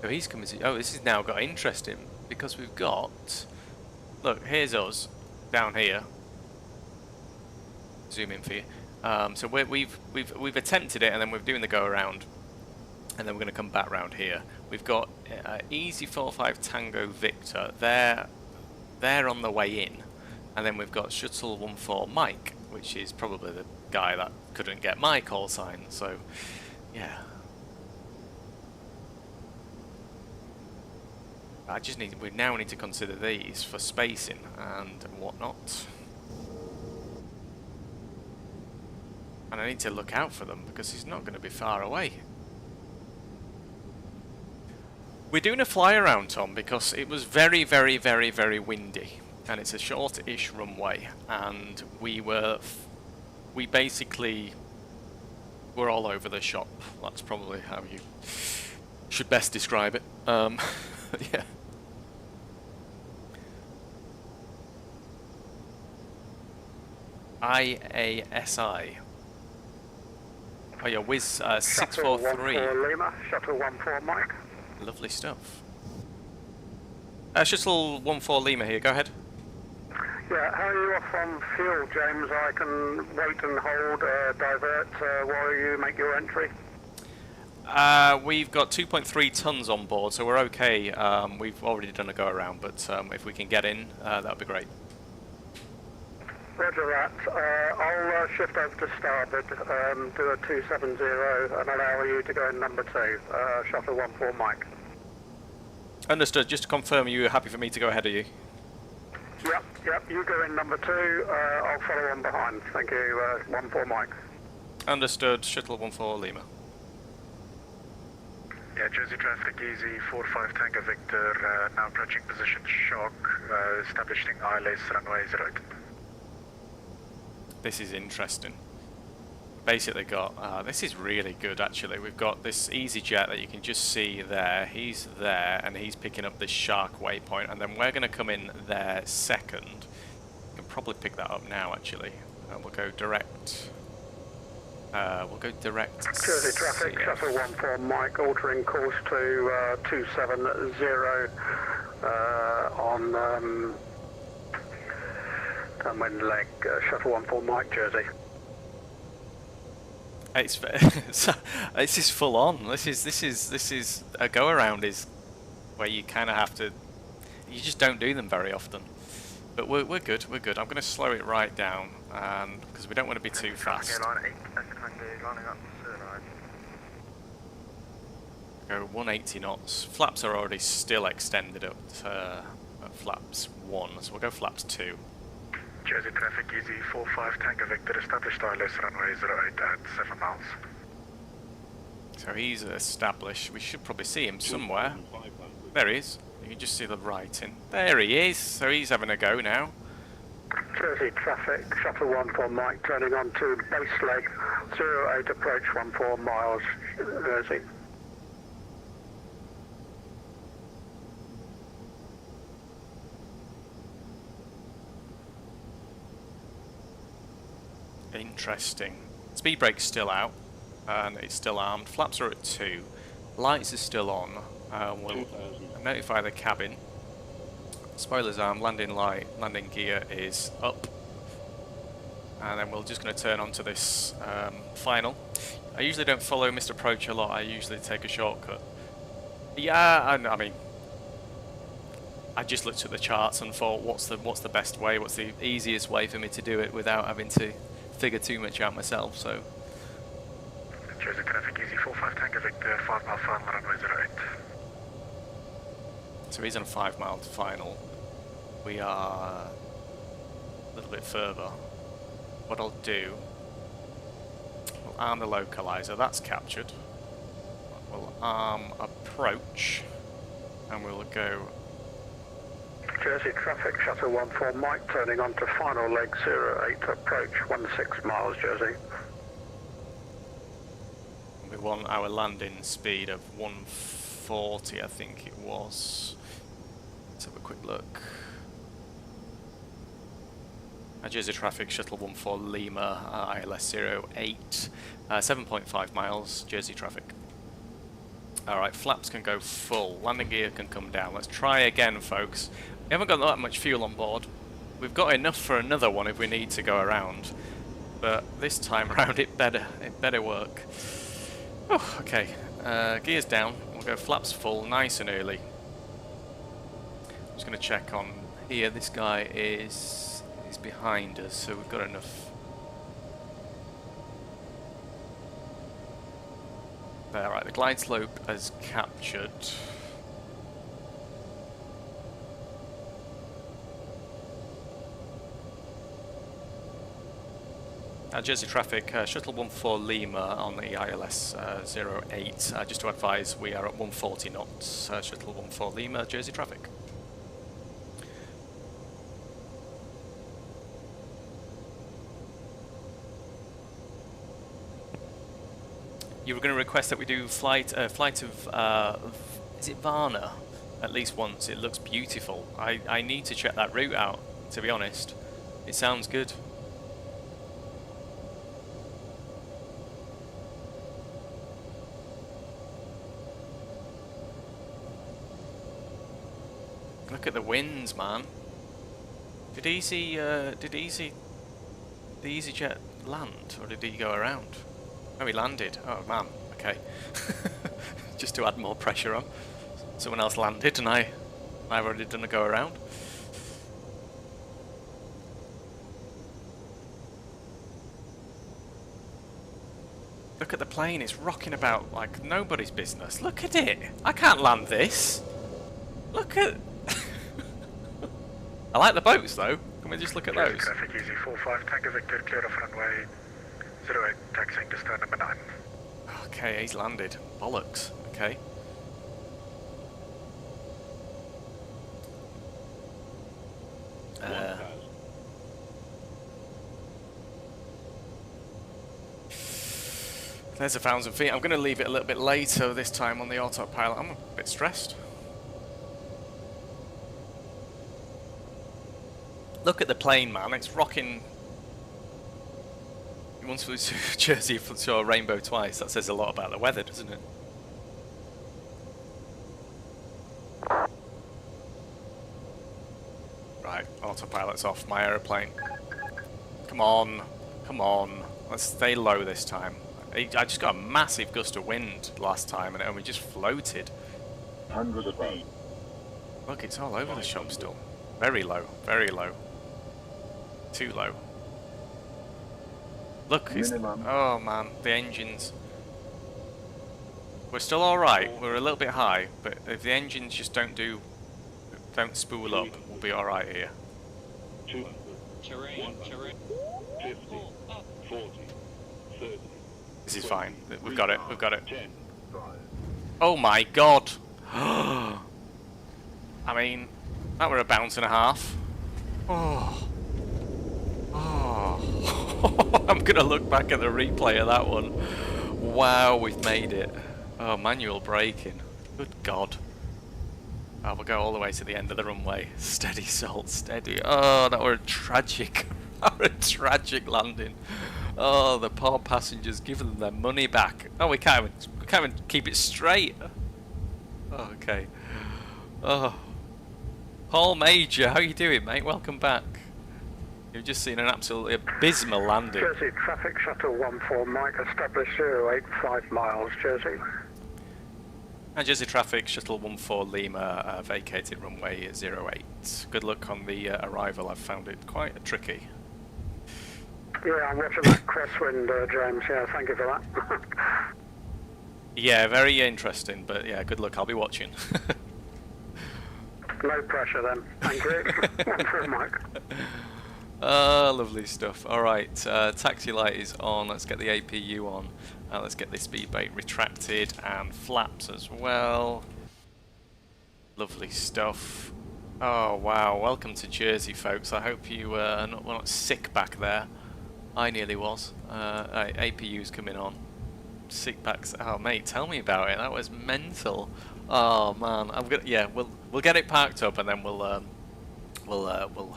Oh, he's coming to... Oh, this has now got interesting, because we've got... Look, here's us, down here. Zoom in for you. So we've attempted it, and then we're doing the go around, and then we're going to come back round here. We've got Easy 45 Tango Victor. They're on the way in, and then we've got Shuttle 14 Mike, which is probably the guy that couldn't get my call sign. So yeah, we now need to consider these for spacing and whatnot. And I need to look out for them because he's not going to be far away. We're doing a fly around, Tom, because it was very, very, very, very windy. And it's a short-ish runway. And we basically were all over the shop. That's probably how you should best describe it. Yeah. IASI. Oh yeah, Wiz 643. Shuttle 14 Lima, Shuttle 14 Mike. Lovely stuff. Shuttle 14 Lima here, go ahead. Yeah, how are you off on fuel, James? I can wait and hold, divert while you make your entry. We've got 2.3 tons on board, so we're okay. We've already done a go around, but if we can get in, that would be great. Roger that. I'll shift over to starboard, do a 270 and allow you to go in number 2, shuttle 14 Mike. Understood. Just to confirm, you happy for me to go ahead of you? Yep, you go in number 2, I'll follow on behind. Thank you, 14 Mike. Understood. Shuttle 14 Lima. Yeah, Jersey traffic, easy, 45 Tango Victor, now approaching position shock, establishing ILS runway 08. This is interesting. Basically got, this is really good actually. We've got this EasyJet that you can just see there. He's there and he's picking up this shark waypoint, and then we're going to come in there second. You can probably pick that up now actually. We'll go direct. Jersey traffic, shuttle 14 Mike, altering course to 270 on downwind leg, shuttle 14 Mike, Jersey. It's this is full on. This is a go around is where you kind of have to. You just don't do them very often. But we're good. We're good. I'm going to slow it right down, because we don't want to be too fast. Go 180 knots. Flaps are already still extended up to flaps 1, so we'll go flaps 2. Jersey traffic, easy, 45 Tango Victor, established ILS runway 08 at 7 miles. So he's established. We should probably see him somewhere. There he is. You can just see the writing. There he is. So he's having a go now. Jersey traffic, shuttle 14 Mike, turning on to base leg, 08 approach 14 miles, Jersey. Interesting. Speed brake's still out, and it's still armed. Flaps are at 2. Lights are still on. We'll notify the cabin. Spoilers armed, landing light, landing gear is up. And then we're just going to turn onto this final. I usually don't follow Mr. Approach a lot, I usually take a shortcut. Yeah, I mean, I just looked at the charts and thought, what's the best way, what's the easiest way for me to do it without having to figure too much out myself, so. Jersey traffic, easy, 45 Tango Victor, 5 mile final, runway 08. So he's on a 5 mile final. We are a little bit further. What I'll do, we'll arm the localizer, that's captured. We'll arm approach, and we'll go. Jersey traffic, shuttle 14 Mike, turning on to final leg 08 approach 16 miles, Jersey. We want our landing speed of 140, I think it was. Let's have a quick look. Jersey traffic, shuttle 14 Lima, ILS 08, 7.5 miles, Jersey traffic. Alright, flaps can go full, landing gear can come down. Let's try again, folks. We haven't got that much fuel on board. We've got enough for another one if we need to go around. But this time around it better work. Oh, okay, gears down, we'll go flaps full, nice and early. I'm just going to check on here, this guy is behind us, so we've got enough. Alright, the glide slope has captured. Jersey traffic, shuttle 14 Lima on the ILS 08. Just to advise, we are at 140 knots. Shuttle 14 Lima, Jersey traffic. You were going to request that we do flight of is it Varna at least once. It looks beautiful. I need to check that route out, to be honest. It sounds good. Look at the winds, man. Did the EasyJet land, or did he go around? Oh, he landed. Oh, man. Okay. Just to add more pressure on. Someone else landed, and I've already done a go around. Look at the plane. It's rocking about like nobody's business. Look at it. I can't land this. Look at... I like the boats though. Can we just look at those? Traffic easy 45 Tango Victor, clear off runway 08, taxiing to stand number 9. Okay, he's landed. Bollocks. Okay. There's 1,000 feet. I'm going to leave it a little bit later this time on the autopilot. I'm a bit stressed. Look at the plane, man. It's rocking. He once was Jersey saw a rainbow twice. That says a lot about the weather, doesn't it? Right, autopilot's off my aeroplane. Come on, come on. Let's stay low this time. I just got a massive gust of wind last time and we just floated. 100 above. Look, it's all over the shop still. Very low, very low. Too low. Look, it's, oh man, the engines. We're still alright, we're a little bit high, but if the engines just don't spool up, we'll be alright here. 200, terrain, 50, 40, 30. This is fine, we've got it, we've got it. 10, 5. Oh my god! I mean, that were a bounce and a half. Oh. Oh. I'm gonna look back at the replay of that one. Wow, we've made it. Oh, manual braking. Good god. Oh, we'll go all the way to the end of the runway. Steady, Salt, steady. Oh, that were a tragic, that were a tragic landing. Oh, the poor passengers, giving them their money back. Oh, we can't even keep it straight. Oh, okay. Oh, Paul Major, how you doing, mate? Welcome back. You've just seen an absolutely abysmal landing. Jersey, traffic shuttle 14 Mike, established 085 miles, Jersey. And Jersey traffic, shuttle 14 Lima, vacated runway 08. Good luck on the arrival, I've found it quite tricky. Yeah, I'm watching that crosswind, James, yeah, thank you for that. Yeah, very interesting, but yeah, good luck, I'll be watching. No pressure then, thank you. 14 Mike. Lovely stuff. Alright, taxi light is on, let's get the APU on. Let's get this speed brake retracted and flaps as well. Lovely stuff. Oh wow, welcome to Jersey folks. I hope you were not sick back there. I nearly was. APU's coming on. Sick backs. Oh mate, tell me about it. That was mental. Oh man, I'm gonna, yeah, we'll get it parked up and then we'll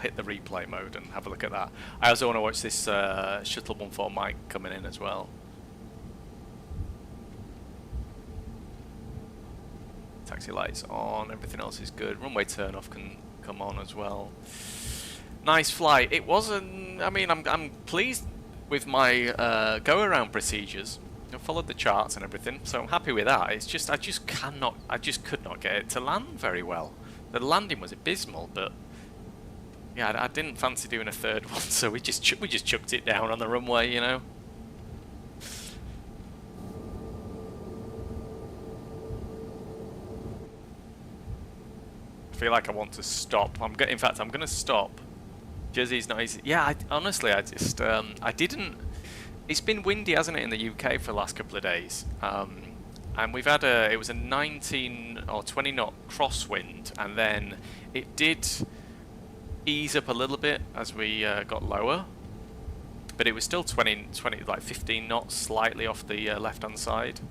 hit the replay mode and have a look at that. I also want to watch this shuttle 14 Mike coming in as well. Taxi lights on, everything else is good. Runway turn off can come on as well. Nice flight. It wasn't. I mean, I'm pleased with my go around procedures. I followed the charts and everything, so I'm happy with that. It's just I just could not get it to land very well. The landing was abysmal, but yeah, I didn't fancy doing a third one, so we just chucked it down on the runway, you know. I feel like I want to stop. In fact, I'm gonna stop. Jersey's not easy. Yeah, honestly, I just I didn't. It's been windy, hasn't it, in the UK for the last couple of days? And we've had it was a 19 or 20 knot crosswind, and then it did ease up a little bit as we got lower, but it was still 20 like 15 knots, slightly off the left hand side.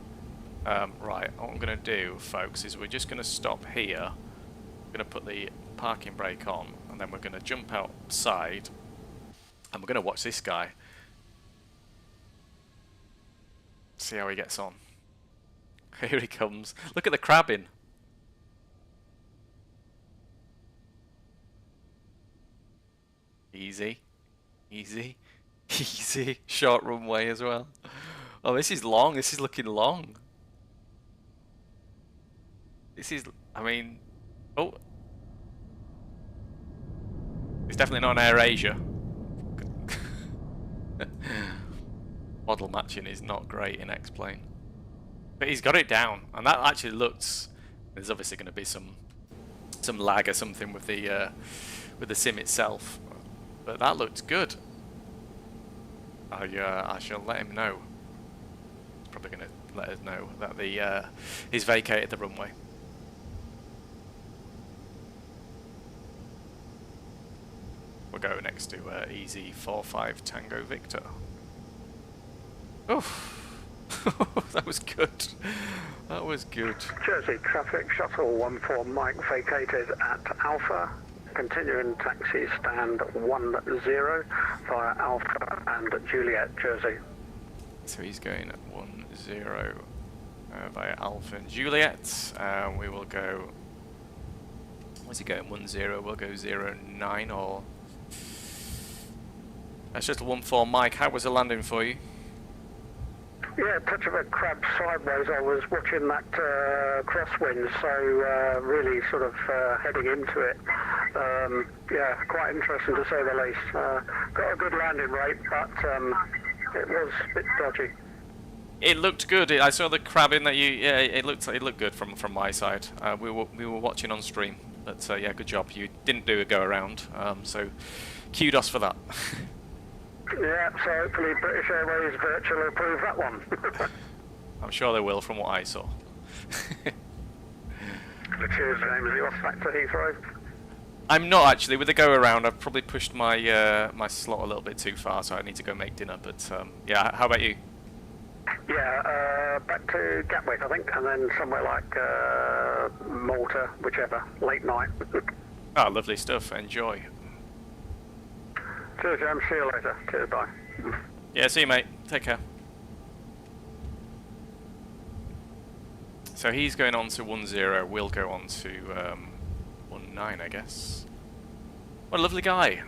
Right, what I'm gonna do, folks, is we're just gonna stop here. We're gonna put the parking brake on, and then we're gonna jump outside, and we're gonna watch this guy. See how he gets on. Here he comes. Look at the crabbing. Easy. Easy. Easy. Short runway as well. Oh, this is long. This is looking long. This is, I mean, oh. It's definitely not an AirAsia. Model matching is not great in X-Plane. But he's got it down, and that actually looks... There's obviously going to be some lag or something with the sim itself, but that looks good. I shall let him know. He's probably going to let us know that he's vacated the runway. We'll go next to EZ45 Tango Victor. Oof. That was good. That was good. Jersey traffic, shuttle 14 Mike vacated at Alpha. Continuing taxi stand 10 via Alpha and Juliet, Jersey. So he's going at 10 via Alpha and Juliet. We will go. Where's he going? 10. We'll go 09 or. That's just a 14 Mike. How was the landing for you? Yeah, touch of a crab sideways. I was watching that crosswind, so really sort of heading into it. Yeah, quite interesting to say the least. Got a good landing rate, but it was a bit dodgy. It looked good. I saw the crabbing that you. Yeah, it looked good from my side. We were watching on stream, but yeah, good job. You didn't do a go around, so kudos for that. Yeah, so hopefully British Airways virtually approve that one. I'm sure they will from what I saw. Cheers, James. Are you off back to Heathrow? I'm not actually. With the go around, I've probably pushed my my slot a little bit too far, so I need to go make dinner. But yeah, how about you? Yeah, back to Gatwick, I think, and then somewhere like Malta, whichever, late night. Ah, lovely stuff. Enjoy. Cheers, James. See you later. Cheers, bye. Yeah, see you, mate. Take care. So he's going on to 10. We'll go on to 19, I guess. What a lovely guy.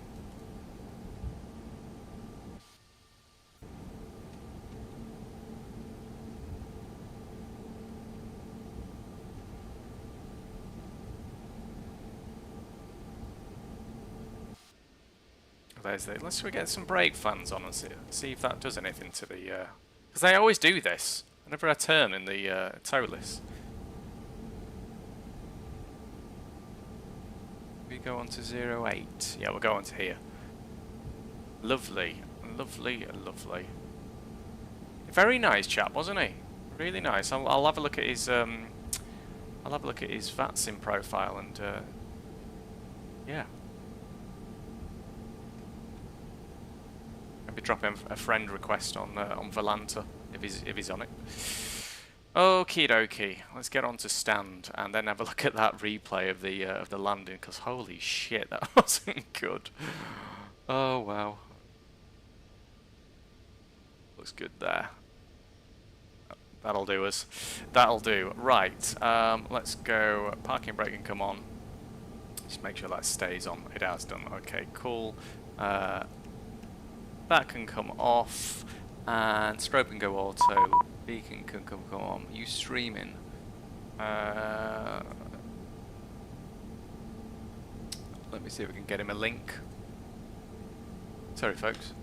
Let's get some brake fans on and see if that does anything to the... Because they always do this whenever I turn in the ToLiss. We go on to 08. Yeah, we'll go on to here. Lovely, lovely, lovely. Very nice chap, wasn't he? Really nice. I'll have a look at his VATSIM profile and yeah. Maybe drop him a friend request on Volanta if he's on it. Okie dokie. Let's get on to stand and then have a look at that replay of the landing, because holy shit, that wasn't good. Oh wow. Looks good there. That'll do us. That'll do. Right. Let's go. Parking brake can come on. Just make sure that stays on. It has done. Okay, cool. That can come off, and strobe can go auto, beacon can come on. You streaming? Let me see if we can get him a link. Sorry, folks.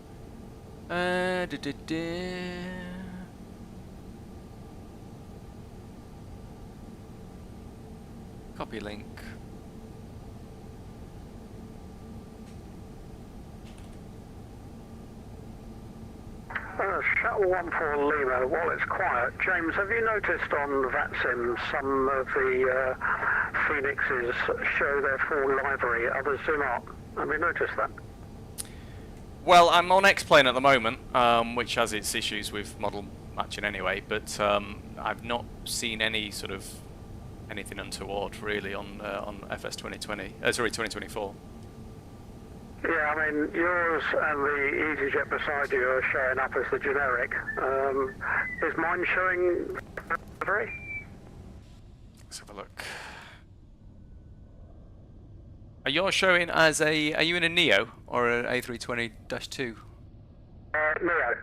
Copy link. Shuttle 14 Lima, while it's quiet, James, have you noticed on VATSIM some of the Phoenixes show their full livery, others do not? Have you noticed that? Well, I'm on X-Plane at the moment, which has its issues with model matching anyway, but I've not seen any sort of anything untoward really on FS 2020, sorry, 2024. Yeah, I mean, yours and the EasyJet beside you are showing up as the generic. Is mine showing livery? Let's have a look. Are you showing as a? Are you in a Neo or an A320-2? Neo.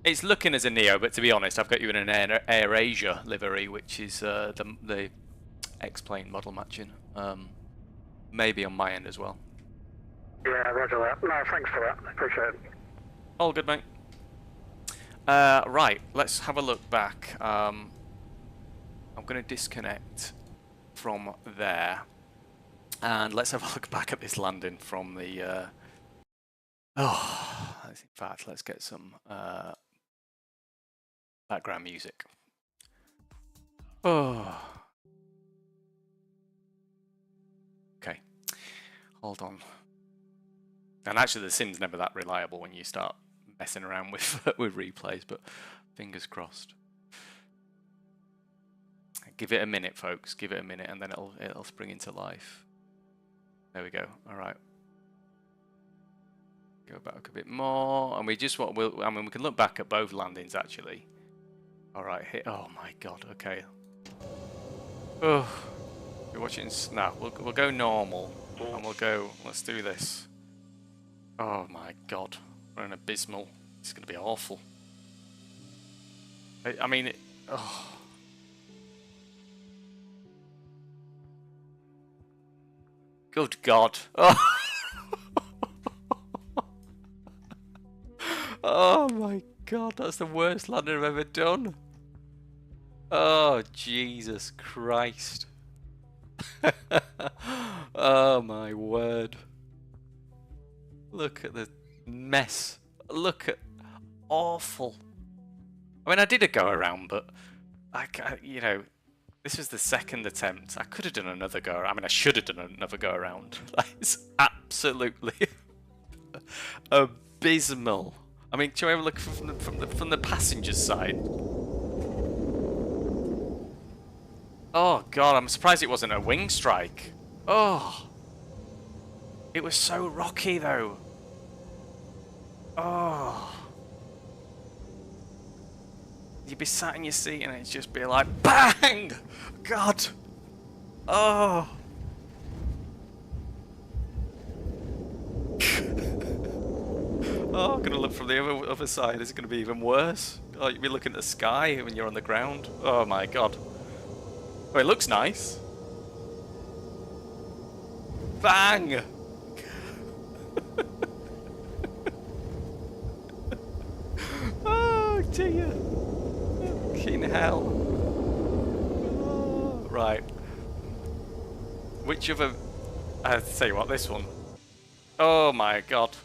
It's looking as a Neo, but to be honest, I've got you in an Air Asia livery, which is the X-plane model matching. Maybe on my end as well. Yeah, roger that. No, thanks for that. Appreciate it. All good, mate. Right, let's have a look back. I'm going to disconnect from there, and let's have a look back at this landing from the. In fact, let's get some background music. Oh. Okay, hold on. And actually, the sim's never that reliable when you start messing around with with replays, but fingers crossed. Give it a minute, folks. Give it a minute, and then it'll spring into life. There we go. All right. Go back a bit more, and we just we can look back at both landings actually. All right. Oh my God. Okay. Oh, you're watching. No, we'll go normal, and we'll go. Let's do this. Oh my God, we're an abysmal. It's going to be awful. I mean, oh. Good God. Oh. Oh my God, that's the worst landing I've ever done. Oh, Jesus Christ. Oh my word. Look at the mess. Look at awful. I mean, I did a go around, but you know, this was the second attempt. I could have done another go. I mean, I should have done another go around. It's absolutely abysmal. I mean, shall we have a look from the passenger's side? Oh God, I'm surprised it wasn't a wing strike. Oh, it was so rocky though. Oh, you'd be sat in your seat and it'd just be like bang. God. Oh. Oh, I'm gonna look from the other side. Is it gonna be even worse? Oh, you'd be looking at the sky when you're on the ground. Oh my God. Oh, it looks nice. Bang! Oh dear. Fucking hell. Oh, right. Which other? I'll tell you what, this one. Oh my God.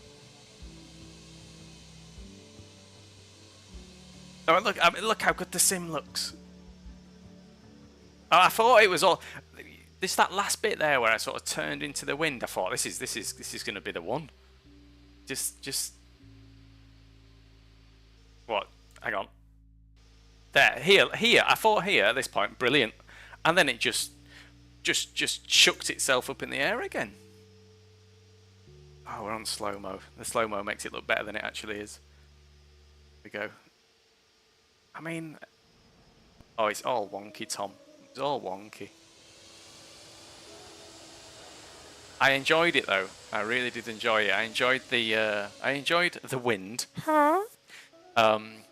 Oh, look! I mean, look how good the sim looks. Oh, I thought it was all. That last bit there where I sort of turned into the wind. I thought this is going to be the one. Just. What? Hang on. There, here. I thought here at this point, brilliant, and then it just chucked itself up in the air again. Oh, we're on slow-mo. The slow-mo makes it look better than it actually is. Here we go. I mean, oh, it's all wonky, Tom. It's all wonky. I enjoyed it though. I really did enjoy it. I enjoyed the wind. Huh? And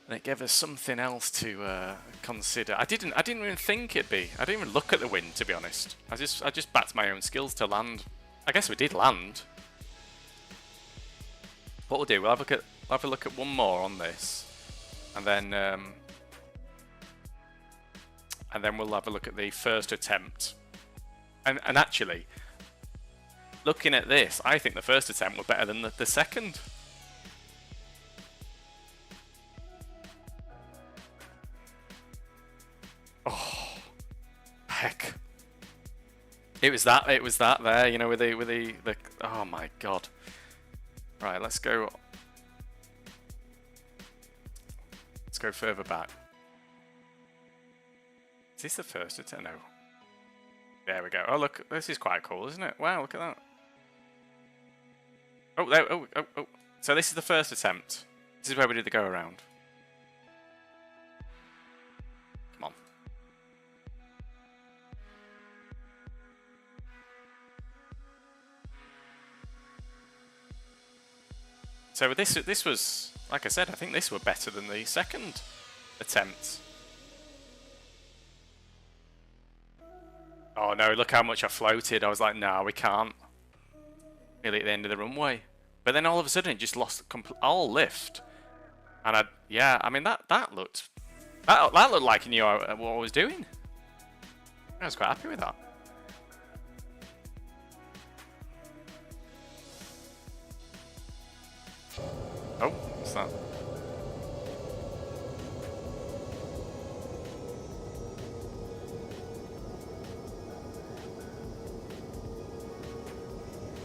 it gave us something else to consider. I didn't even think it'd be. I didn't even look at the wind, to be honest. I just backed my own skills to land. I guess we did land. What we'll do, we'll have a look at one more on this. And then we'll have a look at the first attempt. And actually, looking at this, I think the first attempt was better than the second. Oh, heck! It was that there, you know, with the. Oh my God! Right, let's go. Let's go further back. Is this the first attempt? No. There we go. Oh, look. This is quite cool, isn't it? Wow, look at that. Oh, there. Oh. So this is the first attempt. This is where we did the go around. Come on. So this was, like I said, I think this were better than the second attempt. Oh no, look how much I floated. I was like, nah, we can't. Nearly at the end of the runway. But then all of a sudden it just lost all lift. And I mean that looked like you knew what I was doing. I was quite happy with that. Oh, what's that?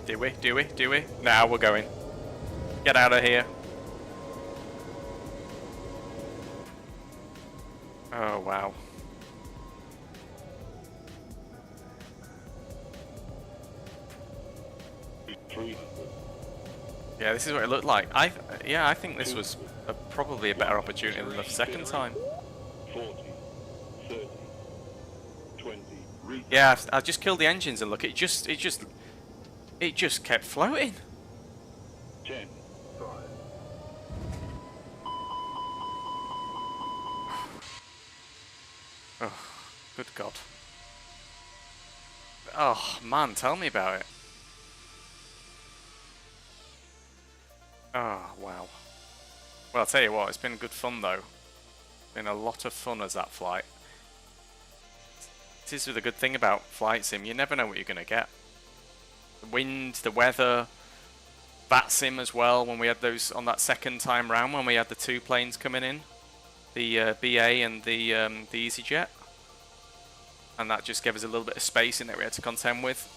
Do we? Now we're going. Get out of here. Oh, wow. Yeah, this is what it looked like. I think this was probably a better opportunity than the second time. 40, 30, 20. Yeah, I just killed the engines and look, it just kept floating. 10, 5. Oh, good God. Oh man, tell me about it. Oh, wow. Well, I'll tell you what, it's been good fun though. Been a lot of fun as that flight. This is the good thing about flight sim, you never know what you're going to get. The wind, the weather, VATSIM as well, when we had those on that second time round, when we had the two planes coming in. The BA and the EasyJet. And that just gave us a little bit of space in there we had to contend with.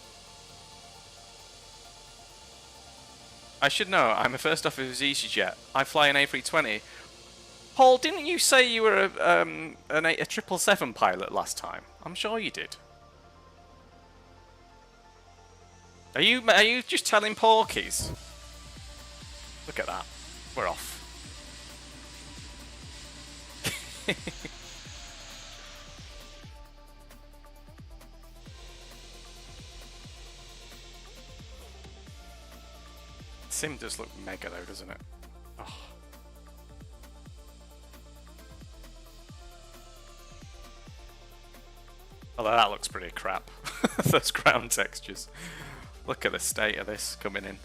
I should know, I'm a first officer of EasyJet. I fly an A320. Paul, didn't you say you were a 777 pilot last time? I'm sure you did. Are you just telling porkies? Look at that. We're off. Sim does look mega though, doesn't it? Oh. Although that looks pretty crap. Those ground textures. Look at the state of this coming in.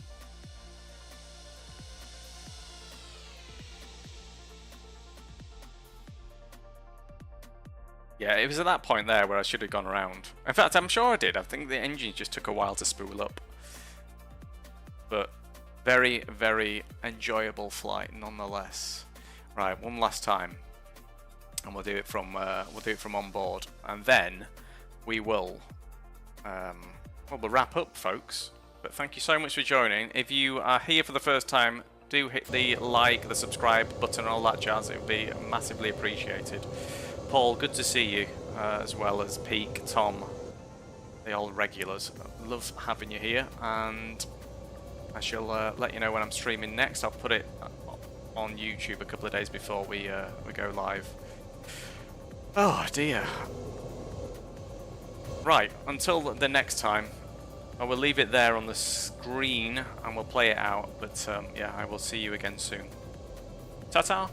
Yeah, it was at that point there where I should have gone around. In fact, I'm sure I did. I think the engine just took a while to spool up. But very, very enjoyable flight nonetheless. Right, one last time, and we'll do it from on board, and then we will we'll wrap up, folks. But thank you so much for joining. If you are here for the first time, do hit the like, the subscribe button, and all that jazz. It would be massively appreciated. Paul, good to see you, as well as Peak, Tom, the old regulars. Love having you here, and I shall let you know when I'm streaming next. I'll put it on YouTube a couple of days before we go live. Oh dear. Right, until the next time, I will leave it there on the screen and we'll play it out. But yeah, I will see you again soon. Ta-ta!